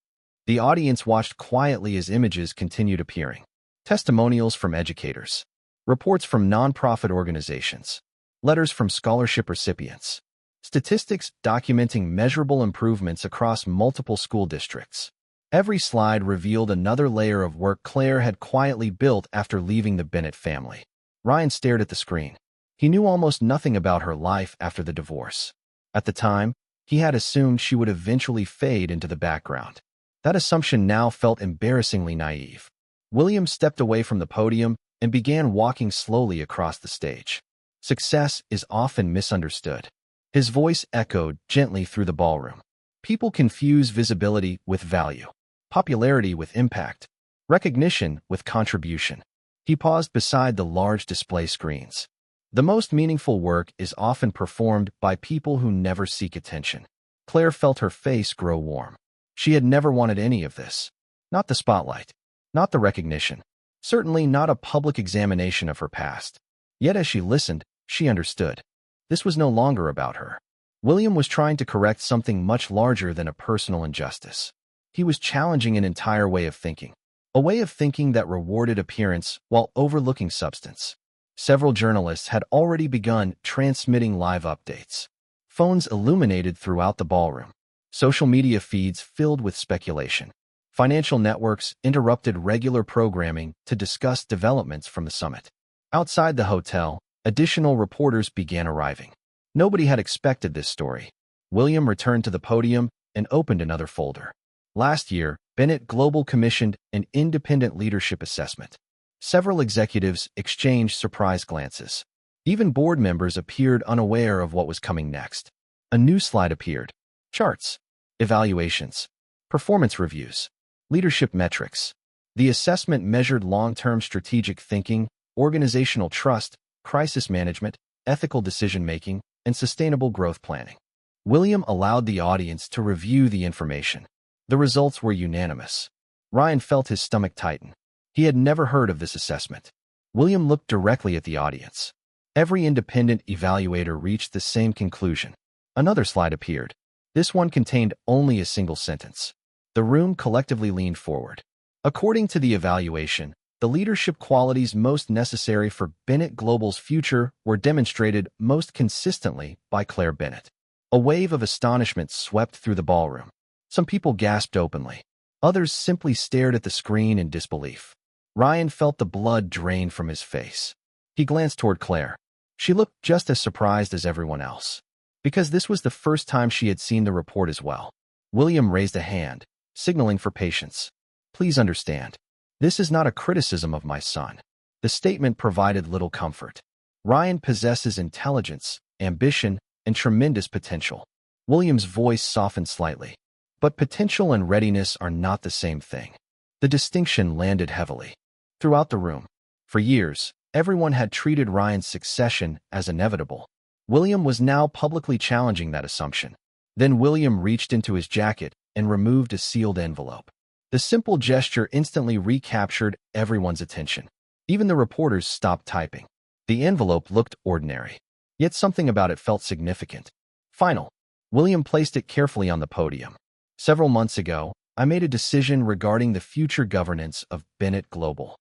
The audience watched quietly as images continued appearing. Testimonials from educators, reports from nonprofit organizations, letters from scholarship recipients, statistics documenting measurable improvements across multiple school districts. Every slide revealed another layer of work Claire had quietly built after leaving the Bennett family. Ryan stared at the screen. He knew almost nothing about her life after the divorce. At the time, he had assumed she would eventually fade into the background. That assumption now felt embarrassingly naive. William stepped away from the podium and began walking slowly across the stage. Success is often misunderstood. His voice echoed gently through the ballroom. People confuse visibility with value, popularity with impact, recognition with contribution. He paused beside the large display screens. The most meaningful work is often performed by people who never seek attention. Claire felt her face grow warm. She had never wanted any of this. Not the spotlight, not the recognition, certainly not a public examination of her past. Yet as she listened, she understood. This was no longer about her. William was trying to correct something much larger than a personal injustice. He was challenging an entire way of thinking, a way of thinking that rewarded appearance while overlooking substance. Several journalists had already begun transmitting live updates. Phones illuminated throughout the ballroom. Social media feeds filled with speculation. Financial networks interrupted regular programming to discuss developments from the summit. Outside the hotel, additional reporters began arriving. Nobody had expected this story. William returned to the podium and opened another folder. Last year, Bennett Global commissioned an independent leadership assessment. Several executives exchanged surprised glances. Even board members appeared unaware of what was coming next. A new slide appeared. Charts, evaluations, performance reviews, leadership metrics. The assessment measured long-term strategic thinking, organizational trust, crisis management, ethical decision-making, and sustainable growth planning. William allowed the audience to review the information. The results were unanimous. Ryan felt his stomach tighten. He had never heard of this assessment. William looked directly at the audience. Every independent evaluator reached the same conclusion. Another slide appeared. This one contained only a single sentence. The room collectively leaned forward. According to the evaluation, the leadership qualities most necessary for Bennett Global's future were demonstrated most consistently by Claire Bennett. A wave of astonishment swept through the ballroom. Some people gasped openly. Others simply stared at the screen in disbelief. Ryan felt the blood drain from his face. He glanced toward Claire. She looked just as surprised as everyone else, because this was the first time she had seen the report as well. William raised a hand, signaling for patience. Please understand. This is not a criticism of my son. The statement provided little comfort. Ryan possesses intelligence, ambition, and tremendous potential. William's voice softened slightly. But potential and readiness are not the same thing. The distinction landed heavily. Throughout the room, for years, everyone had treated Ryan's succession as inevitable. William was now publicly challenging that assumption. Then William reached into his jacket and removed a sealed envelope. The simple gesture instantly recaptured everyone's attention. Even the reporters stopped typing. The envelope looked ordinary, yet something about it felt significant. Final. William placed it carefully on the podium. Several months ago, I made a decision regarding the future governance of Bennett Global.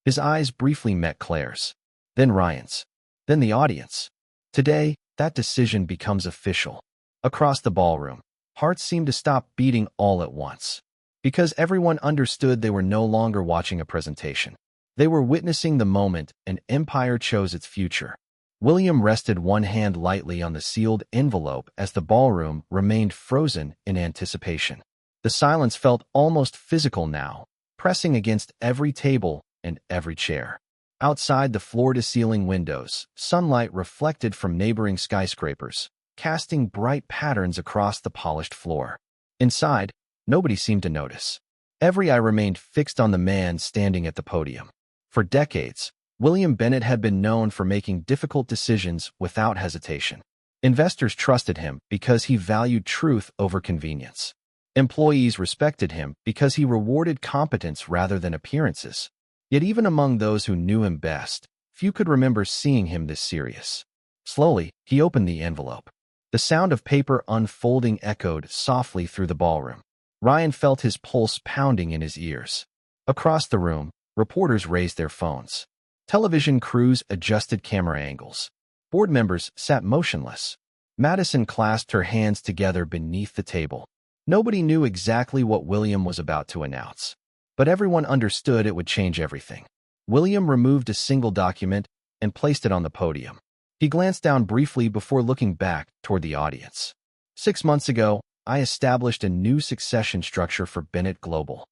His eyes briefly met Claire's, then Ryan's, then the audience. Today, that decision becomes official. Across the ballroom, hearts seemed to stop beating all at once. Because everyone understood they were no longer watching a presentation. They were witnessing the moment an empire chose its future. William rested one hand lightly on the sealed envelope as the ballroom remained frozen in anticipation. The silence felt almost physical now, pressing against every table, and every chair. Outside the floor-to-ceiling windows, sunlight reflected from neighboring skyscrapers, casting bright patterns across the polished floor. Inside, nobody seemed to notice. Every eye remained fixed on the man standing at the podium. For decades, William Bennett had been known for making difficult decisions without hesitation. Investors trusted him because he valued truth over convenience. Employees respected him because he rewarded competence rather than appearances. Yet even among those who knew him best, few could remember seeing him this serious. Slowly, he opened the envelope. The sound of paper unfolding echoed softly through the ballroom. Ryan felt his pulse pounding in his ears. Across the room, reporters raised their phones. Television crews adjusted camera angles. Board members sat motionless. Madison clasped her hands together beneath the table. Nobody knew exactly what William was about to announce, but everyone understood it would change everything. William removed a single document and placed it on the podium. He glanced down briefly before looking back toward the audience. 6 months ago, I established a new succession structure for Bennett Global.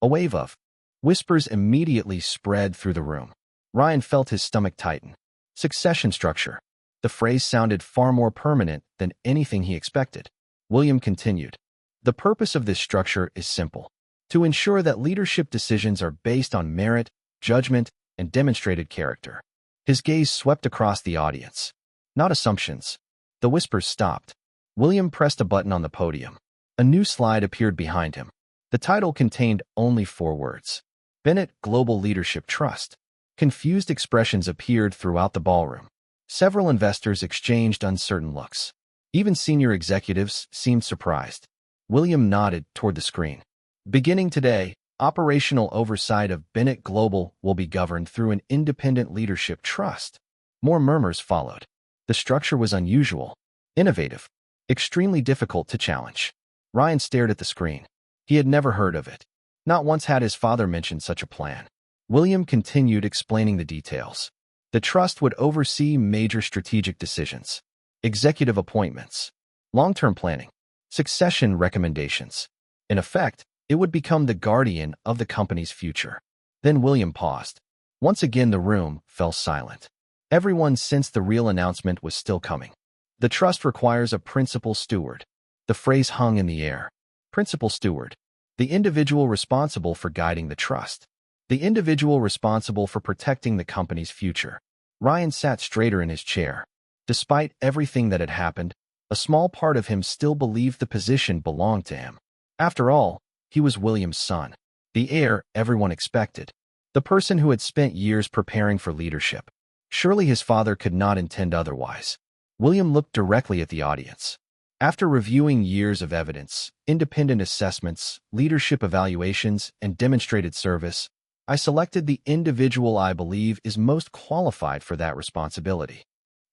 A wave of whispers immediately spread through the room. Ryan felt his stomach tighten. Succession structure. The phrase sounded far more permanent than anything he expected. William continued. The purpose of this structure is simple: to ensure that leadership decisions are based on merit, judgment, and demonstrated character. His gaze swept across the audience. Not assumptions. The whispers stopped. William pressed a button on the podium. A new slide appeared behind him. The title contained only 4 words: Bennett Global Leadership Trust. Confused expressions appeared throughout the ballroom. Several investors exchanged uncertain looks. Even senior executives seemed surprised. William nodded toward the screen. Beginning today, operational oversight of Bennett Global will be governed through an independent leadership trust. More murmurs followed. The structure was unusual, innovative, extremely difficult to challenge. Ryan stared at the screen. He had never heard of it. Not once had his father mentioned such a plan. William continued explaining the details. The trust would oversee major strategic decisions, executive appointments, long-term planning, succession recommendations. In effect, it would become the guardian of the company's future. Then William paused. Once again, the room fell silent. Everyone sensed the real announcement was still coming. The trust requires a principal steward. The phrase hung in the air. Principal steward. The individual responsible for guiding the trust. The individual responsible for protecting the company's future. Ryan sat straighter in his chair. Despite everything that had happened, a small part of him still believed the position belonged to him. After all, he was William's son, the heir everyone expected, the person who had spent years preparing for leadership. Surely his father could not intend otherwise. William looked directly at the audience. After reviewing years of evidence, independent assessments, leadership evaluations, and demonstrated service, I selected the individual I believe is most qualified for that responsibility.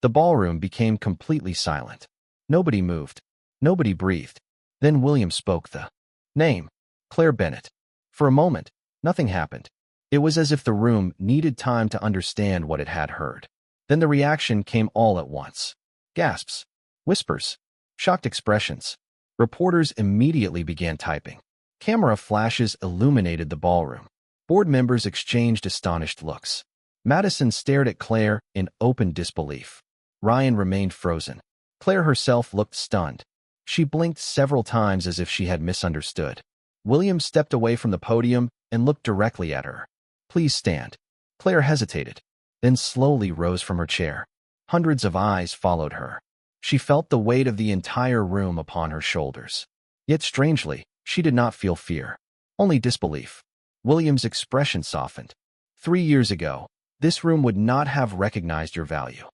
The ballroom became completely silent. Nobody moved. Nobody breathed. Then William spoke the name, Claire Bennett. For a moment, nothing happened. It was as if the room needed time to understand what it had heard. Then the reaction came all at once. Gasps, whispers, shocked expressions. Reporters immediately began typing. Camera flashes illuminated the ballroom. Board members exchanged astonished looks. Madison stared at Claire in open disbelief. Ryan remained frozen. Claire herself looked stunned. She blinked several times as if she had misunderstood. William stepped away from the podium and looked directly at her. Please stand. Claire hesitated, then slowly rose from her chair. Hundreds of eyes followed her. She felt the weight of the entire room upon her shoulders. Yet strangely, she did not feel fear, only disbelief. William's expression softened. 3 years ago, this room would not have recognized your value.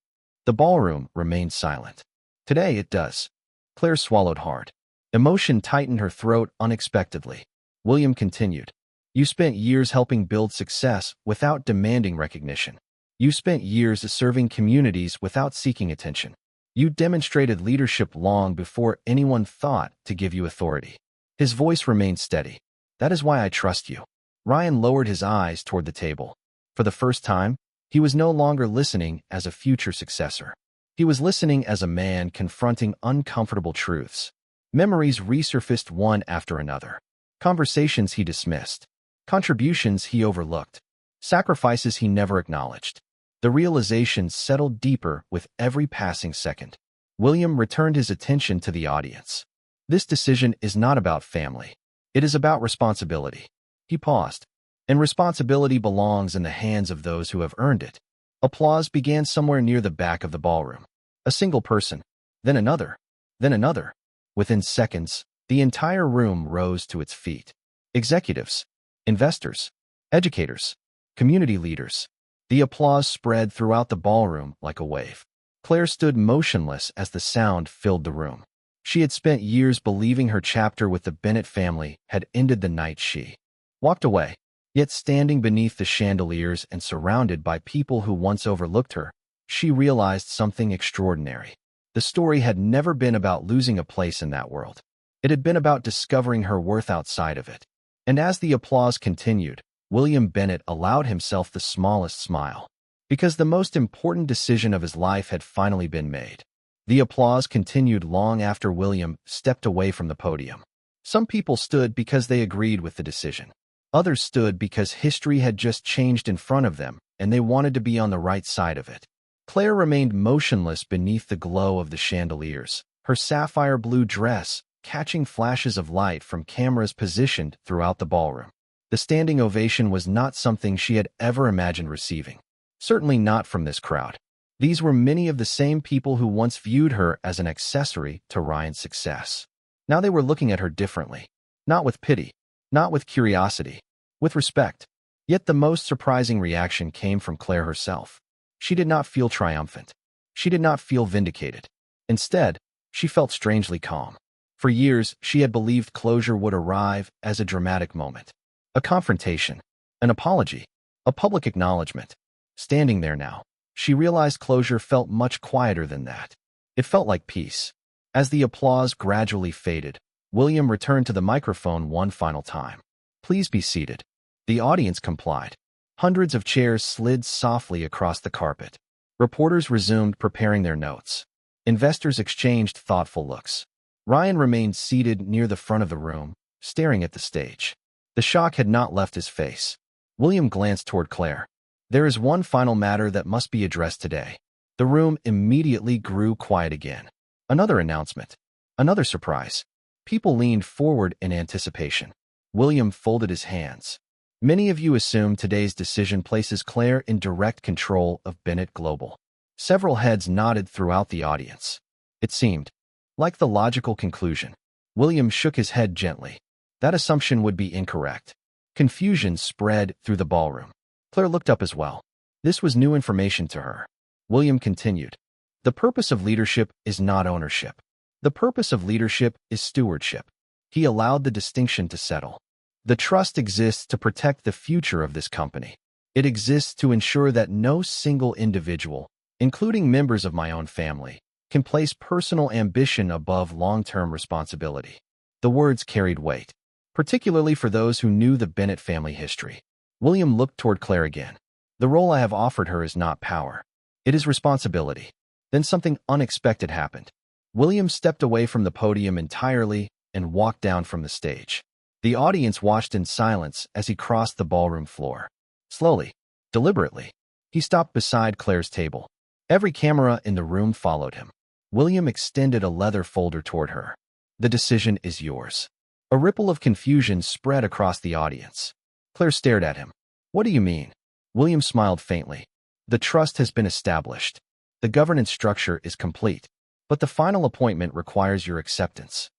The ballroom remained silent. Today it does. Claire swallowed hard. Emotion tightened her throat unexpectedly. William continued. You spent years helping build success without demanding recognition. You spent years serving communities without seeking attention. You demonstrated leadership long before anyone thought to give you authority. His voice remained steady. That is why I trust you. Ryan lowered his eyes toward the table. For the first time, he was no longer listening as a future successor. He was listening as a man confronting uncomfortable truths. Memories resurfaced one after another. Conversations he dismissed. Contributions he overlooked. sacrifices he never acknowledged. The realization settled deeper with every passing second. William returned his attention to the audience. This decision is not about family. It is about responsibility. He paused. And responsibility belongs in the hands of those who have earned it. Applause began somewhere near the back of the ballroom. A single person, then another, then another. Within seconds, the entire room rose to its feet. Executives, investors, educators, community leaders. The applause spread throughout the ballroom like a wave. Claire stood motionless as the sound filled the room. She had spent years believing her chapter with the Bennett family had ended the night she walked away. Yet standing beneath the chandeliers and surrounded by people who once overlooked her, she realized something extraordinary. The story had never been about losing a place in that world. It had been about discovering her worth outside of it. And as the applause continued, William Bennett allowed himself the smallest smile. Because the most important decision of his life had finally been made. The applause continued long after William stepped away from the podium. Some people stood because they agreed with the decision. Others stood because history had just changed in front of them, and they wanted to be on the right side of it. Claire remained motionless beneath the glow of the chandeliers, her sapphire blue dress catching flashes of light from cameras positioned throughout the ballroom. The standing ovation was not something she had ever imagined receiving. Certainly not from this crowd. These were many of the same people who once viewed her as an accessory to Ryan's success. Now they were looking at her differently. Not with pity, not with curiosity, with respect. Yet the most surprising reaction came from Claire herself. She did not feel triumphant. She did not feel vindicated. Instead, she felt strangely calm. For years, she had believed closure would arrive as a dramatic moment. A confrontation, an apology, a public acknowledgement. Standing there now, she realized closure felt much quieter than that. It felt like peace. As the applause gradually faded, William returned to the microphone one final time. "Please be seated." The audience complied. Hundreds of chairs slid softly across the carpet. Reporters resumed preparing their notes. Investors exchanged thoughtful looks. Ryan remained seated near the front of the room, staring at the stage. The shock had not left his face. William glanced toward Claire. "There is one final matter that must be addressed today." The room immediately grew quiet again. Another announcement. Another surprise. People leaned forward in anticipation. William folded his hands. "Many of you assume today's decision places Claire in direct control of Bennett Global." Several heads nodded throughout the audience. It seemed like the logical conclusion. William shook his head gently. That assumption would be incorrect. Confusion spread through the ballroom. Claire looked up as well. This was new information to her. William continued. "The purpose of leadership is not ownership. The purpose of leadership is stewardship." He allowed the distinction to settle. "The trust exists to protect the future of this company. It exists to ensure that no single individual, including members of my own family, can place personal ambition above long-term responsibility." The words carried weight, particularly for those who knew the Bennett family history. William looked toward Claire again. "The role I have offered her is not power. It is responsibility." Then something unexpected happened. William stepped away from the podium entirely and walked down from the stage. The audience watched in silence as he crossed the ballroom floor. Slowly, deliberately, he stopped beside Claire's table. Every camera in the room followed him. William extended a leather folder toward her. "The decision is yours." A ripple of confusion spread across the audience. Claire stared at him. "What do you mean?" William smiled faintly. "The trust has been established. The governance structure is complete. But the final appointment requires your acceptance."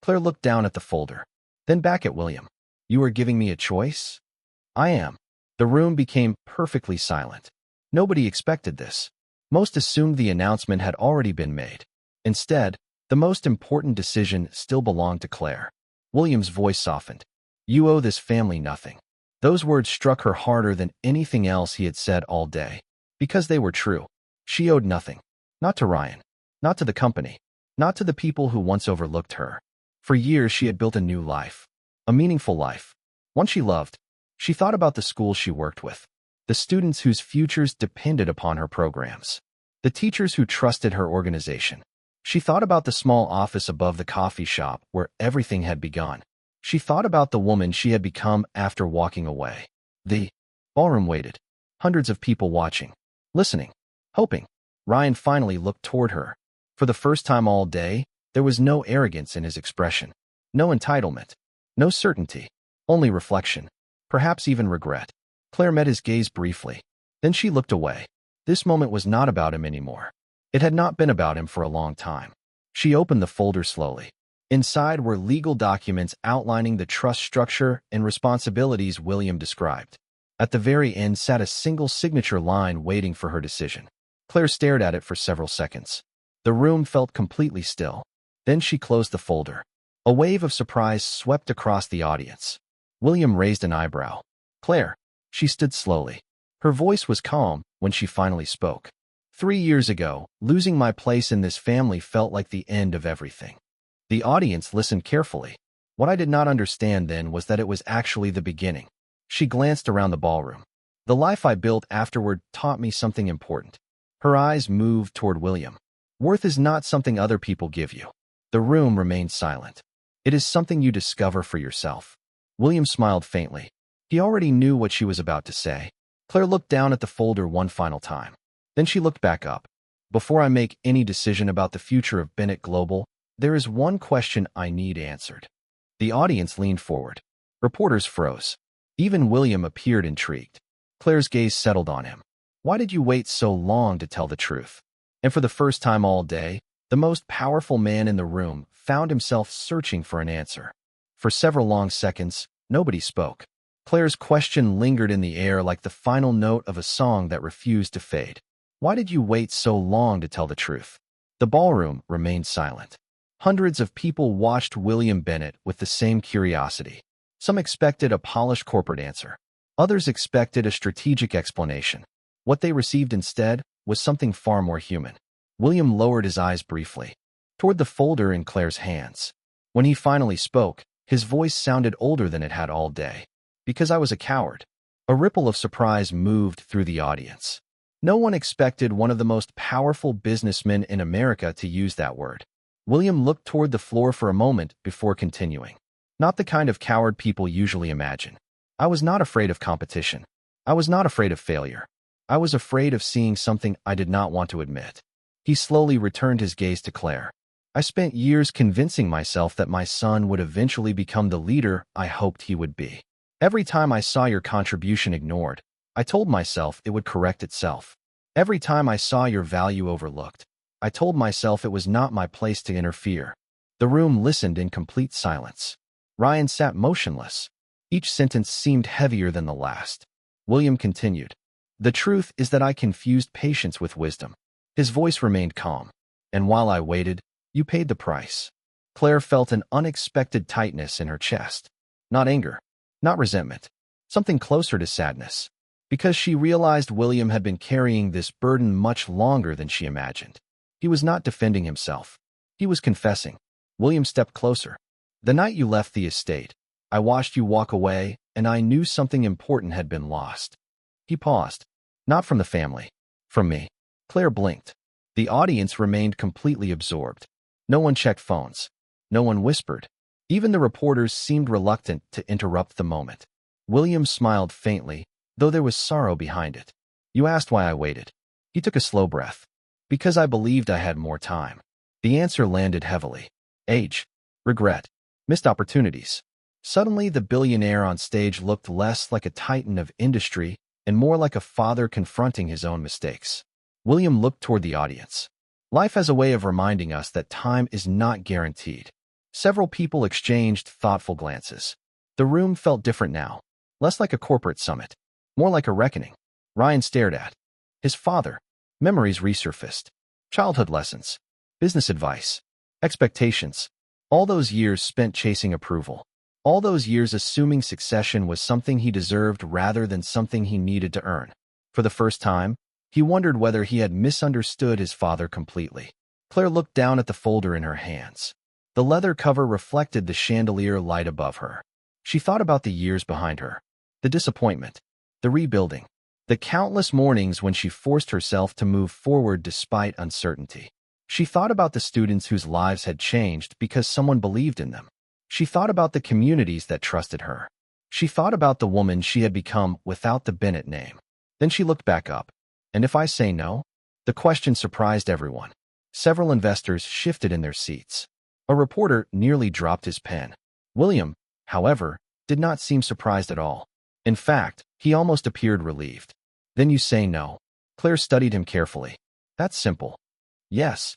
Claire looked down at the folder, then back at William. "You are giving me a choice?" "I am." The room became perfectly silent. Nobody expected this. Most assumed the announcement had already been made. Instead, the most important decision still belonged to Claire. William's voice softened. "You owe this family nothing." Those words struck her harder than anything else he had said all day. Because they were true. She owed nothing. Not to Ryan. Not to the company. Not to the people who once overlooked her. For years she had built a new life. A meaningful life. One she loved. She thought about the schools she worked with. The students whose futures depended upon her programs. The teachers who trusted her organization. She thought about the small office above the coffee shop where everything had begun. She thought about the woman she had become after walking away. The Ballroom waited. Hundreds of people watching, listening, hoping. Ryan finally looked toward her. For the first time all day, there was no arrogance in his expression. No entitlement. No certainty. Only reflection. Perhaps even regret. Claire met his gaze briefly. Then she looked away. This moment was not about him anymore. It had not been about him for a long time. She opened the folder slowly. Inside were legal documents outlining the trust structure and responsibilities William described. At the very end sat a single signature line waiting for her decision. Claire stared at it for several seconds. The room felt completely still. Then she closed the folder. A wave of surprise swept across the audience. William raised an eyebrow. Claire. She stood slowly. Her voice was calm when she finally spoke. 3 years ago, losing my place in this family felt like the end of everything. The audience listened carefully. What I did not understand then was that it was actually the beginning. She glanced around the ballroom. The life I built afterward taught me something important. Her eyes moved toward William. Worth is not something other people give you. The room remained silent. It is something you discover for yourself. William smiled faintly. He already knew what she was about to say. Claire looked down at the folder one final time. Then she looked back up. Before I make any decision about the future of Bennett Global, there is one question I need answered. The audience leaned forward. Reporters froze. Even William appeared intrigued. Claire's gaze settled on him. Why did you wait so long to tell the truth? And for the first time all day, the most powerful man in the room found himself searching for an answer. For several long seconds, nobody spoke. Claire's question lingered in the air like the final note of a song that refused to fade. Why did you wait so long to tell the truth? The ballroom remained silent. Hundreds of people watched William Bennett with the same curiosity. Some expected a polished corporate answer. Others expected a strategic explanation. What they received instead was something far more human. William lowered his eyes briefly, toward the folder in Claire's hands. When he finally spoke, his voice sounded older than it had all day. Because I was a coward. A ripple of surprise moved through the audience. No one expected one of the most powerful businessmen in America to use that word. William looked toward the floor for a moment before continuing. Not the kind of coward people usually imagine. I was not afraid of competition. I was not afraid of failure. I was afraid of seeing something I did not want to admit. He slowly returned his gaze to Claire. I spent years convincing myself that my son would eventually become the leader I hoped he would be. Every time I saw your contribution ignored, I told myself it would correct itself. Every time I saw your value overlooked, I told myself it was not my place to interfere. The room listened in complete silence. Ryan sat motionless. Each sentence seemed heavier than the last. William continued. The truth is that I confused patience with wisdom. His voice remained calm. And while I waited, you paid the price. Claire felt an unexpected tightness in her chest. Not anger. Not resentment. Something closer to sadness. Because she realized William had been carrying this burden much longer than she imagined. He was not defending himself. He was confessing. William stepped closer. The night you left the estate, I watched you walk away, and I knew something important had been lost. He paused. Not from the family. From me. Claire blinked. The audience remained completely absorbed. No one checked phones. No one whispered. Even the reporters seemed reluctant to interrupt the moment. William smiled faintly, though there was sorrow behind it. You asked why I waited. He took a slow breath. Because I believed I had more time. The answer landed heavily. Age. Regret. Missed opportunities. Suddenly, the billionaire on stage looked less like a titan of industry and more like a father confronting his own mistakes. William looked toward the audience. Life has a way of reminding us that time is not guaranteed. Several people exchanged thoughtful glances. The room felt different now. Less like a corporate summit. More like a reckoning. Ryan stared at his father. Memories resurfaced. Childhood lessons. Business advice. Expectations. All those years spent chasing approval. All those years assuming succession was something he deserved rather than something he needed to earn. For the first time, he wondered whether he had misunderstood his father completely. Claire looked down at the folder in her hands. The leather cover reflected the chandelier light above her. She thought about the years behind her. The disappointment. The rebuilding. The countless mornings when she forced herself to move forward despite uncertainty. She thought about the students whose lives had changed because someone believed in them. She thought about the communities that trusted her. She thought about the woman she had become without the Bennett name. Then she looked back up. And if I say no? The question surprised everyone. Several investors shifted in their seats. A reporter nearly dropped his pen. William, however, did not seem surprised at all. In fact, he almost appeared relieved. Then you say no? Claire studied him carefully. That's simple. Yes.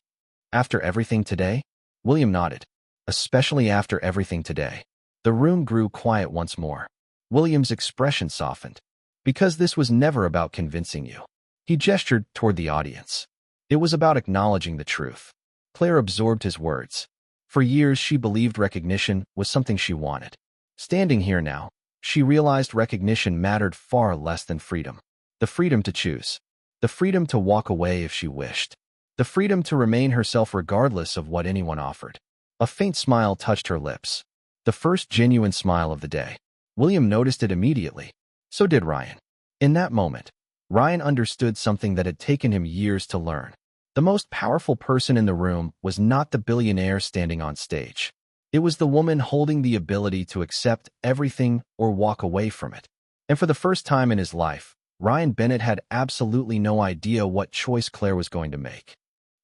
After everything today? William nodded. Especially after everything today. The room grew quiet once more. William's expression softened. Because this was never about convincing you. He gestured toward the audience. It was about acknowledging the truth. Claire absorbed his words. For years, she believed recognition was something she wanted. Standing here now, she realized recognition mattered far less than freedom. The freedom to choose. The freedom to walk away if she wished. The freedom to remain herself regardless of what anyone offered. A faint smile touched her lips. The first genuine smile of the day. William noticed it immediately. So did Ryan. In that moment, Ryan understood something that had taken him years to learn. The most powerful person in the room was not the billionaire standing on stage. It was the woman holding the ability to accept everything or walk away from it. And for the first time in his life, Ryan Bennett had absolutely no idea what choice Claire was going to make.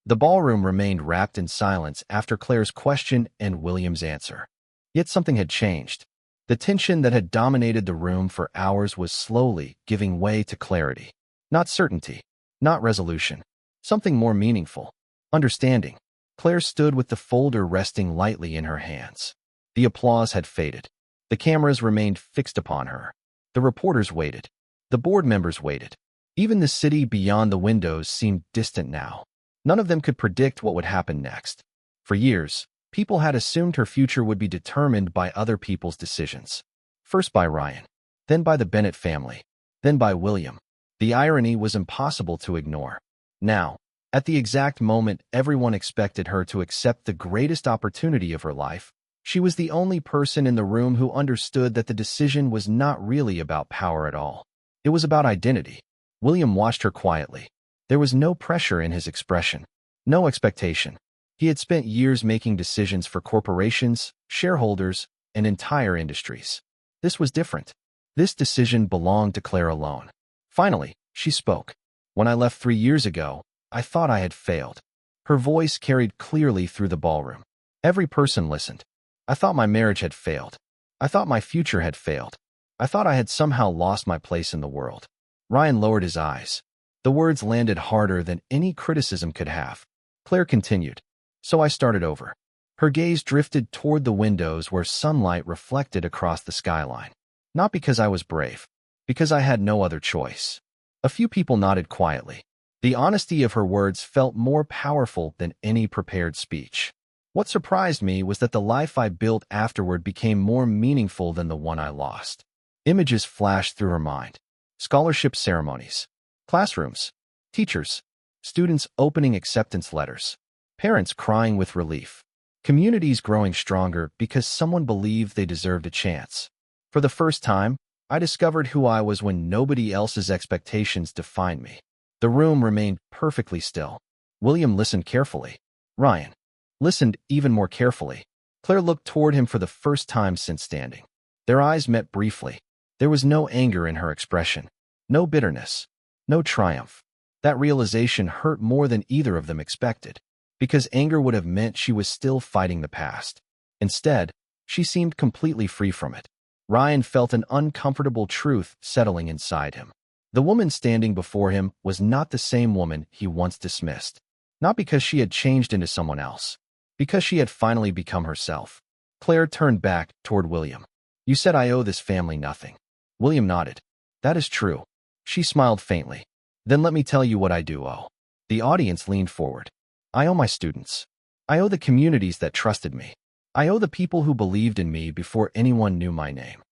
The ballroom remained wrapped in silence after Claire's question and William's answer. Yet something had changed. The tension that had dominated the room for hours was slowly giving way to clarity. Not certainty, not resolution. Something more meaningful. Understanding. Claire stood with the folder resting lightly in her hands. The applause had faded. The cameras remained fixed upon her. The reporters waited. The board members waited. Even the city beyond the windows seemed distant now. None of them could predict what would happen next. For years, people had assumed her future would be determined by other people's decisions. First by Ryan, then by the Bennett family, then by William. The irony was impossible to ignore. Now, at the exact moment everyone expected her to accept the greatest opportunity of her life, she was the only person in the room who understood that the decision was not really about power at all. It was about identity. William watched her quietly. There was no pressure in his expression, no expectation. He had spent years making decisions for corporations, shareholders, and entire industries. This was different. This decision belonged to Claire alone. Finally, she spoke. When I left 3 years ago, I thought I had failed. Her voice carried clearly through the ballroom. Every person listened. I thought my marriage had failed. I thought my future had failed. I thought I had somehow lost my place in the world. Ryan lowered his eyes. The words landed harder than any criticism could have. Claire continued. So I started over. Her gaze drifted toward the windows where sunlight reflected across the skyline. Not because I was brave, because I had no other choice. A few people nodded quietly. The honesty of her words felt more powerful than any prepared speech. What surprised me was that the life I built afterward became more meaningful than the one I lost. Images flashed through her mind. Scholarship ceremonies. Classrooms. Teachers. Students opening acceptance letters. Parents crying with relief. Communities growing stronger because someone believed they deserved a chance. For the first time, I discovered who I was when nobody else's expectations defined me. The room remained perfectly still. William listened carefully. Ryan listened even more carefully. Claire looked toward him for the first time since standing. Their eyes met briefly. There was no anger in her expression, no bitterness, no triumph. That realization hurt more than either of them expected, because anger would have meant she was still fighting the past. Instead, she seemed completely free from it. Ryan felt an uncomfortable truth settling inside him. The woman standing before him was not the same woman he once dismissed. Not because she had changed into someone else, because she had finally become herself. Claire turned back toward William. You said I owe this family nothing. William nodded. That is true. She smiled faintly. Then let me tell you what I do owe. The audience leaned forward. I owe my students. I owe the communities that trusted me. I owe the people who believed in me before anyone knew my name.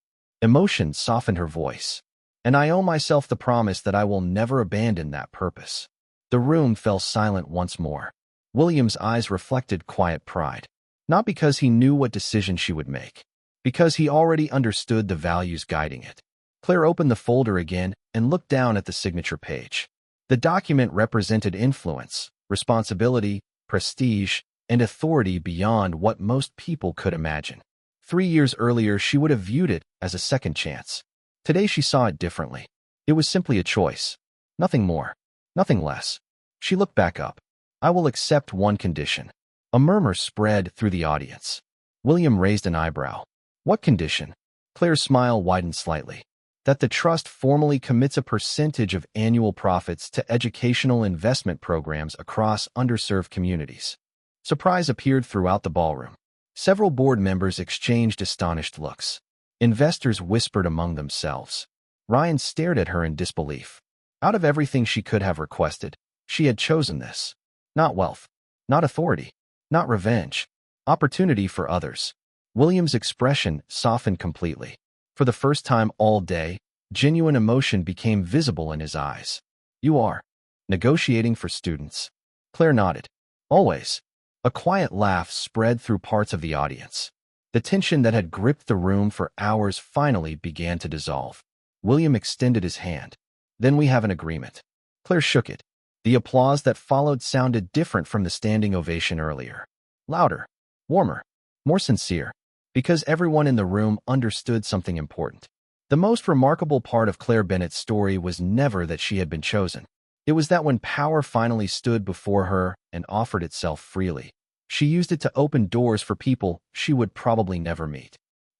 Emotion softened her voice. And I owe myself the promise that I will never abandon that purpose. The room fell silent once more. William's eyes reflected quiet pride. Not because he knew what decision she would make, because he already understood the values guiding it. Claire opened the folder again and looked down at the signature page. The document represented influence, responsibility, prestige, and authority beyond what most people could imagine. 3 years earlier, she would have viewed it as a second chance. Today, she saw it differently. It was simply a choice. Nothing more. Nothing less. She looked back up. I will accept one condition. A murmur spread through the audience. William raised an eyebrow. What condition? Claire's smile widened slightly. That the trust formally commits a percentage of annual profits to educational investment programs across underserved communities. Surprise appeared throughout the ballroom. Several board members exchanged astonished looks. Investors whispered among themselves. Ryan stared at her in disbelief. Out of everything she could have requested, she had chosen this. Not wealth. Not authority. Not revenge. Opportunity for others. William's expression softened completely. For the first time all day, genuine emotion became visible in his eyes. You are negotiating for students. Claire nodded. Always. A quiet laugh spread through parts of the audience. The tension that had gripped the room for hours finally began to dissolve. William extended his hand. Then we have an agreement. Claire shook it. The applause that followed sounded different from the standing ovation earlier. Louder, warmer, more sincere, because everyone in the room understood something important. The most remarkable part of Claire Bennett's story was never that she had been chosen. It was that when power finally stood before her and offered itself freely, she used it to open doors for people she would probably never meet.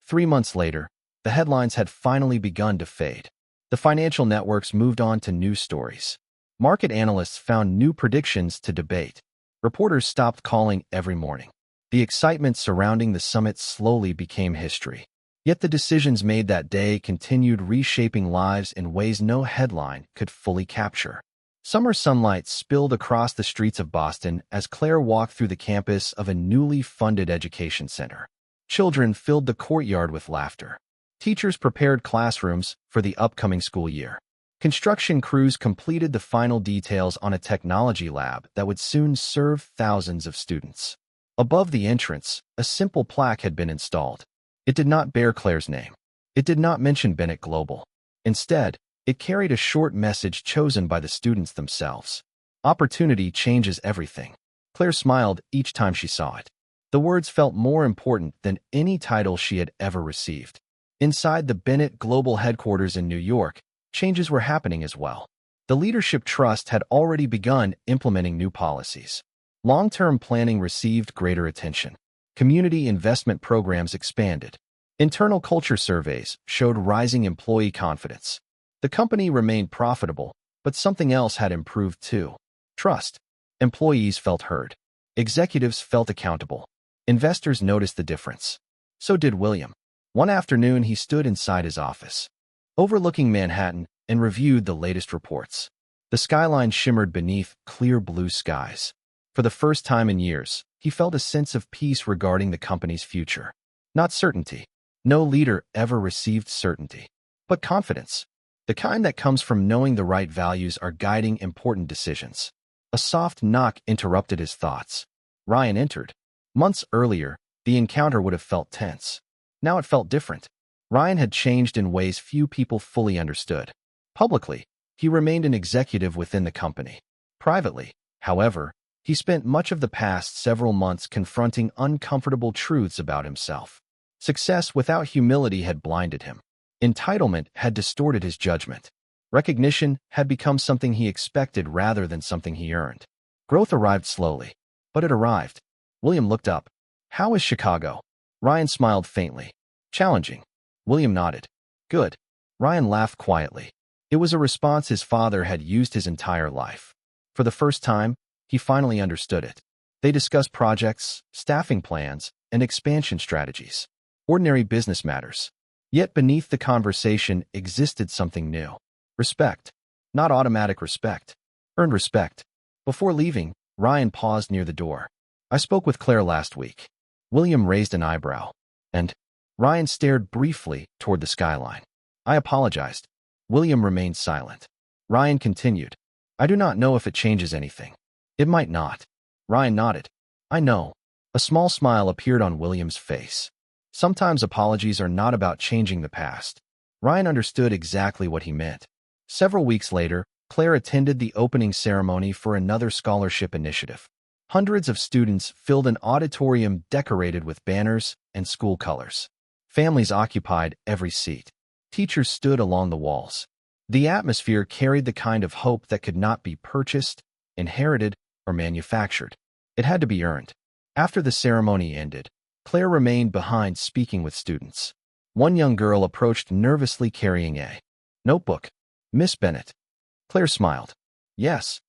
3 months later, the headlines had finally begun to fade. The financial networks moved on to news stories. Market analysts found new predictions to debate. Reporters stopped calling every morning. The excitement surrounding the summit slowly became history. Yet the decisions made that day continued reshaping lives in ways no headline could fully capture. Summer sunlight spilled across the streets of Boston as Claire walked through the campus of a newly funded education center. Children filled the courtyard with laughter. Teachers prepared classrooms for the upcoming school year. Construction crews completed the final details on a technology lab that would soon serve thousands of students. Above the entrance, a simple plaque had been installed. It did not bear Claire's name. It did not mention Bennett Global. Instead, it carried a short message chosen by the students themselves. Opportunity changes everything. Claire smiled each time she saw it. The words felt more important than any title she had ever received. Inside the Bennett Global headquarters in New York, changes were happening as well. The Leadership Trust had already begun implementing new policies. Long-term planning received greater attention. Community investment programs expanded. Internal culture surveys showed rising employee confidence. The company remained profitable, but something else had improved too. Trust. Employees felt heard. Executives felt accountable. Investors noticed the difference. So did William. One afternoon, he stood inside his office, overlooking Manhattan, and reviewed the latest reports. The skyline shimmered beneath clear blue skies. For the first time in years, he felt a sense of peace regarding the company's future. Not certainty. No leader ever received certainty. But confidence. The kind that comes from knowing the right values are guiding important decisions. A soft knock interrupted his thoughts. Ryan entered. Months earlier, the encounter would have felt tense. Now it felt different. Ryan had changed in ways few people fully understood. Publicly, he remained an executive within the company. Privately, however, he spent much of the past several months confronting uncomfortable truths about himself. Success without humility had blinded him. Entitlement had distorted his judgment. Recognition had become something he expected rather than something he earned. Growth arrived slowly, but it arrived. William looked up. "How is Chicago?" Ryan smiled faintly. "Challenging." William nodded. "Good." Ryan laughed quietly. It was a response his father had used his entire life. For the first time, he finally understood it. They discussed projects, staffing plans, and expansion strategies. Ordinary business matters. Yet beneath the conversation existed something new. Respect. Not automatic respect. Earned respect. Before leaving, Ryan paused near the door. "I spoke with Claire last week." William raised an eyebrow. "And?" Ryan stared briefly toward the skyline. "I apologized." William remained silent. Ryan continued. "I do not know if it changes anything." "It might not." Ryan nodded. "I know." A small smile appeared on William's face. Sometimes apologies are not about changing the past. Ryan understood exactly what he meant. Several weeks later, Claire attended the opening ceremony for another scholarship initiative. Hundreds of students filled an auditorium decorated with banners and school colors. Families occupied every seat. Teachers stood along the walls. The atmosphere carried the kind of hope that could not be purchased, inherited, or manufactured. It had to be earned. After the ceremony ended, Claire remained behind speaking with students. One young girl approached nervously carrying a notebook. "Miss Bennett." Claire smiled. "Yes."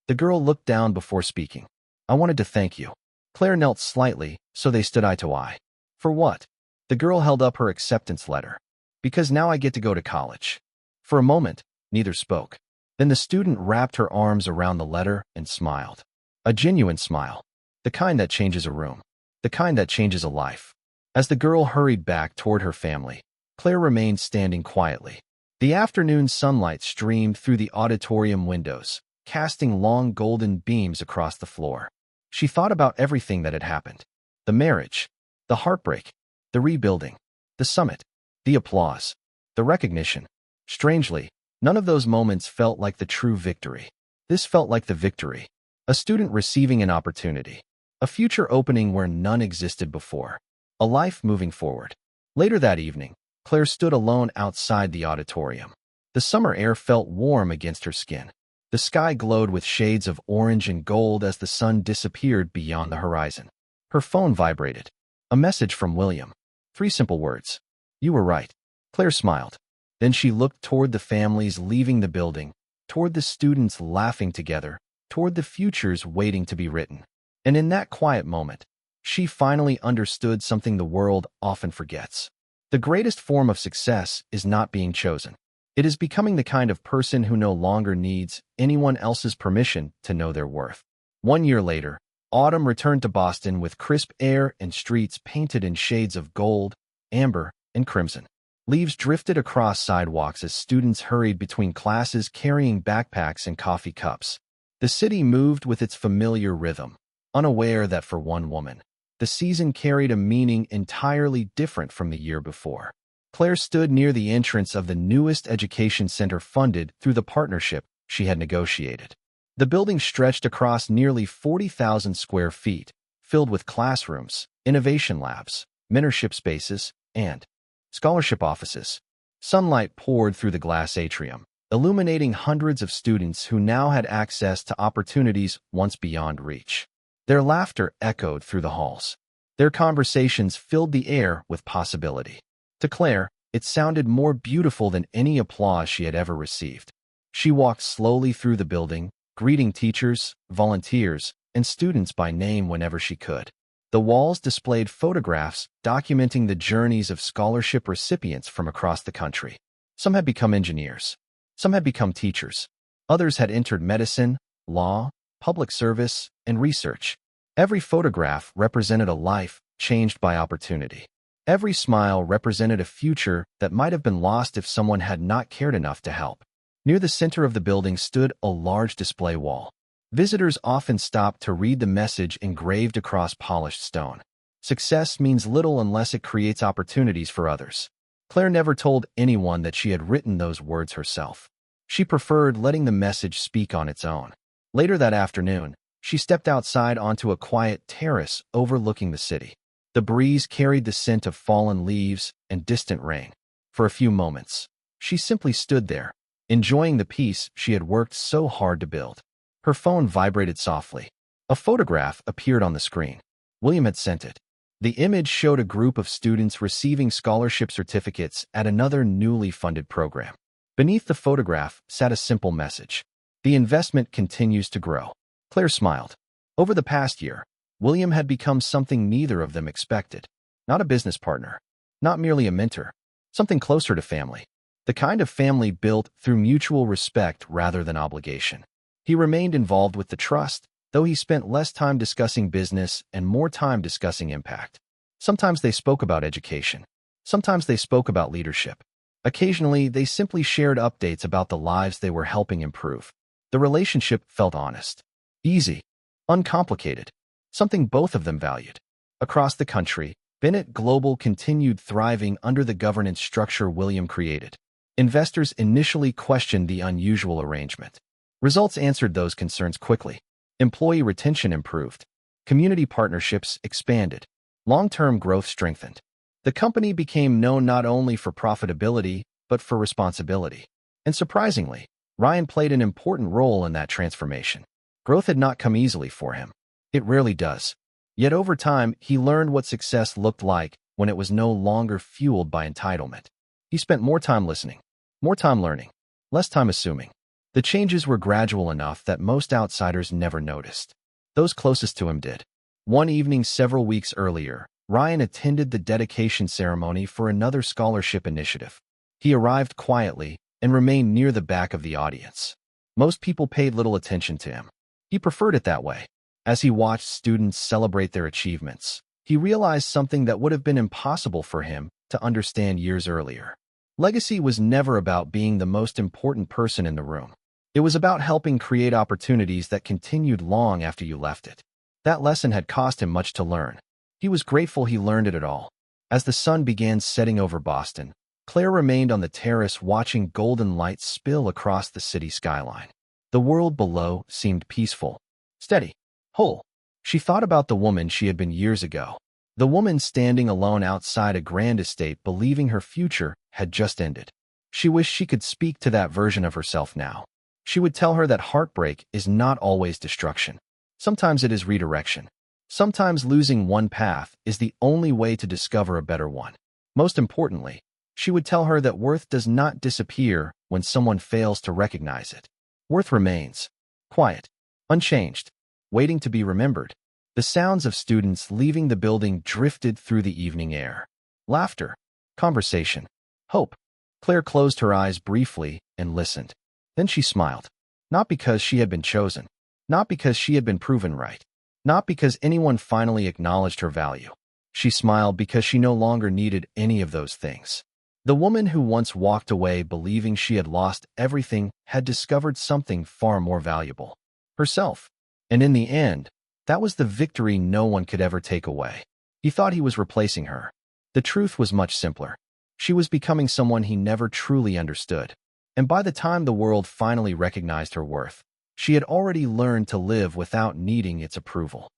The girl looked down before speaking. "I wanted to thank you." Claire knelt slightly, so they stood eye to eye. "For what?" The girl held up her acceptance letter. "Because now I get to go to college." For a moment, neither spoke. Then the student wrapped her arms around the letter and smiled. A genuine smile. The kind that changes a room. The kind that changes a life. As the girl hurried back toward her family, Claire remained standing quietly. The afternoon sunlight streamed through the auditorium windows, casting long golden beams across the floor. She thought about everything that had happened. The marriage, the heartbreak, the rebuilding, the summit, the applause, the recognition. Strangely, none of those moments felt like the true victory. This felt like the victory. A student receiving an opportunity. A future opening where none existed before. A life moving forward. Later that evening, Claire stood alone outside the auditorium. The summer air felt warm against her skin. The sky glowed with shades of orange and gold as the sun disappeared beyond the horizon. Her phone vibrated. A message from William. 3 simple words. "You were right." Claire smiled. Then she looked toward the families leaving the building, toward the students laughing together, toward the futures waiting to be written. And in that quiet moment, she finally understood something the world often forgets. The greatest form of success is not being chosen. It is becoming the kind of person who no longer needs anyone else's permission to know their worth. 1 year later, autumn returned to Boston with crisp air and streets painted in shades of gold, amber, and crimson. Leaves drifted across sidewalks as students hurried between classes carrying backpacks and coffee cups. The city moved with its familiar rhythm, unaware that for one woman, the season carried a meaning entirely different from the year before. Claire stood near the entrance of the newest education center funded through the partnership she had negotiated. The building stretched across nearly 40,000 square feet, filled with classrooms, innovation labs, mentorship spaces, and scholarship offices. Sunlight poured through the glass atrium, illuminating hundreds of students who now had access to opportunities once beyond reach. Their laughter echoed through the halls. Their conversations filled the air with possibility. To Claire, it sounded more beautiful than any applause she had ever received. She walked slowly through the building, greeting teachers, volunteers, and students by name whenever she could. The walls displayed photographs documenting the journeys of scholarship recipients from across the country. Some had become engineers. Some had become teachers. Others had entered medicine, law, public service, and research. Every photograph represented a life changed by opportunity. Every smile represented a future that might have been lost if someone had not cared enough to help. Near the center of the building stood a large display wall. Visitors often stopped to read the message engraved across polished stone. Success means little unless it creates opportunities for others. Claire never told anyone that she had written those words herself. She preferred letting the message speak on its own. Later that afternoon, she stepped outside onto a quiet terrace overlooking the city. The breeze carried the scent of fallen leaves and distant rain. For a few moments, she simply stood there, enjoying the peace she had worked so hard to build. Her phone vibrated softly. A photograph appeared on the screen. William had sent it. The image showed a group of students receiving scholarship certificates at another newly funded program. Beneath the photograph sat a simple message. The investment continues to grow. Claire smiled. Over the past year, William had become something neither of them expected. Not a business partner. Not merely a mentor. Something closer to family. The kind of family built through mutual respect rather than obligation. He remained involved with the trust, though he spent less time discussing business and more time discussing impact. Sometimes they spoke about education. Sometimes they spoke about leadership. Occasionally, they simply shared updates about the lives they were helping improve. The relationship felt honest, easy, uncomplicated, something both of them valued. Across the country, Bennett Global continued thriving under the governance structure William created. Investors initially questioned the unusual arrangement. Results answered those concerns quickly. Employee retention improved. Community partnerships expanded. Long-term growth strengthened. The company became known not only for profitability, but for responsibility. And surprisingly, Ryan played an important role in that transformation. Growth had not come easily for him. It rarely does. Yet over time, he learned what success looked like when it was no longer fueled by entitlement. He spent more time listening, more time learning, less time assuming. The changes were gradual enough that most outsiders never noticed. Those closest to him did. One evening several weeks earlier, Ryan attended the dedication ceremony for another scholarship initiative. He arrived quietly and remained near the back of the audience. Most people paid little attention to him. He preferred it that way. As he watched students celebrate their achievements, he realized something that would have been impossible for him to understand years earlier. Legacy was never about being the most important person in the room. It was about helping create opportunities that continued long after you left it. That lesson had cost him much to learn. He was grateful he learned it at all. As the sun began setting over Boston, Claire remained on the terrace watching golden lights spill across the city skyline. The world below seemed peaceful, steady, whole. She thought about the woman she had been years ago. The woman standing alone outside a grand estate believing her future had just ended. She wished she could speak to that version of herself now. She would tell her that heartbreak is not always destruction. Sometimes it is redirection. Sometimes losing one path is the only way to discover a better one. Most importantly, she would tell her that worth does not disappear when someone fails to recognize it. Worth remains, quiet, unchanged, waiting to be remembered. The sounds of students leaving the building drifted through the evening air. Laughter, conversation, hope. Claire closed her eyes briefly and listened. Then she smiled. Not because she had been chosen. Not because she had been proven right. Not because anyone finally acknowledged her value. She smiled because she no longer needed any of those things. The woman who once walked away believing she had lost everything had discovered something far more valuable. Herself. And in the end, that was the victory no one could ever take away. He thought he was replacing her. The truth was much simpler. She was becoming someone he never truly understood. And by the time the world finally recognized her worth, she had already learned to live without needing its approval.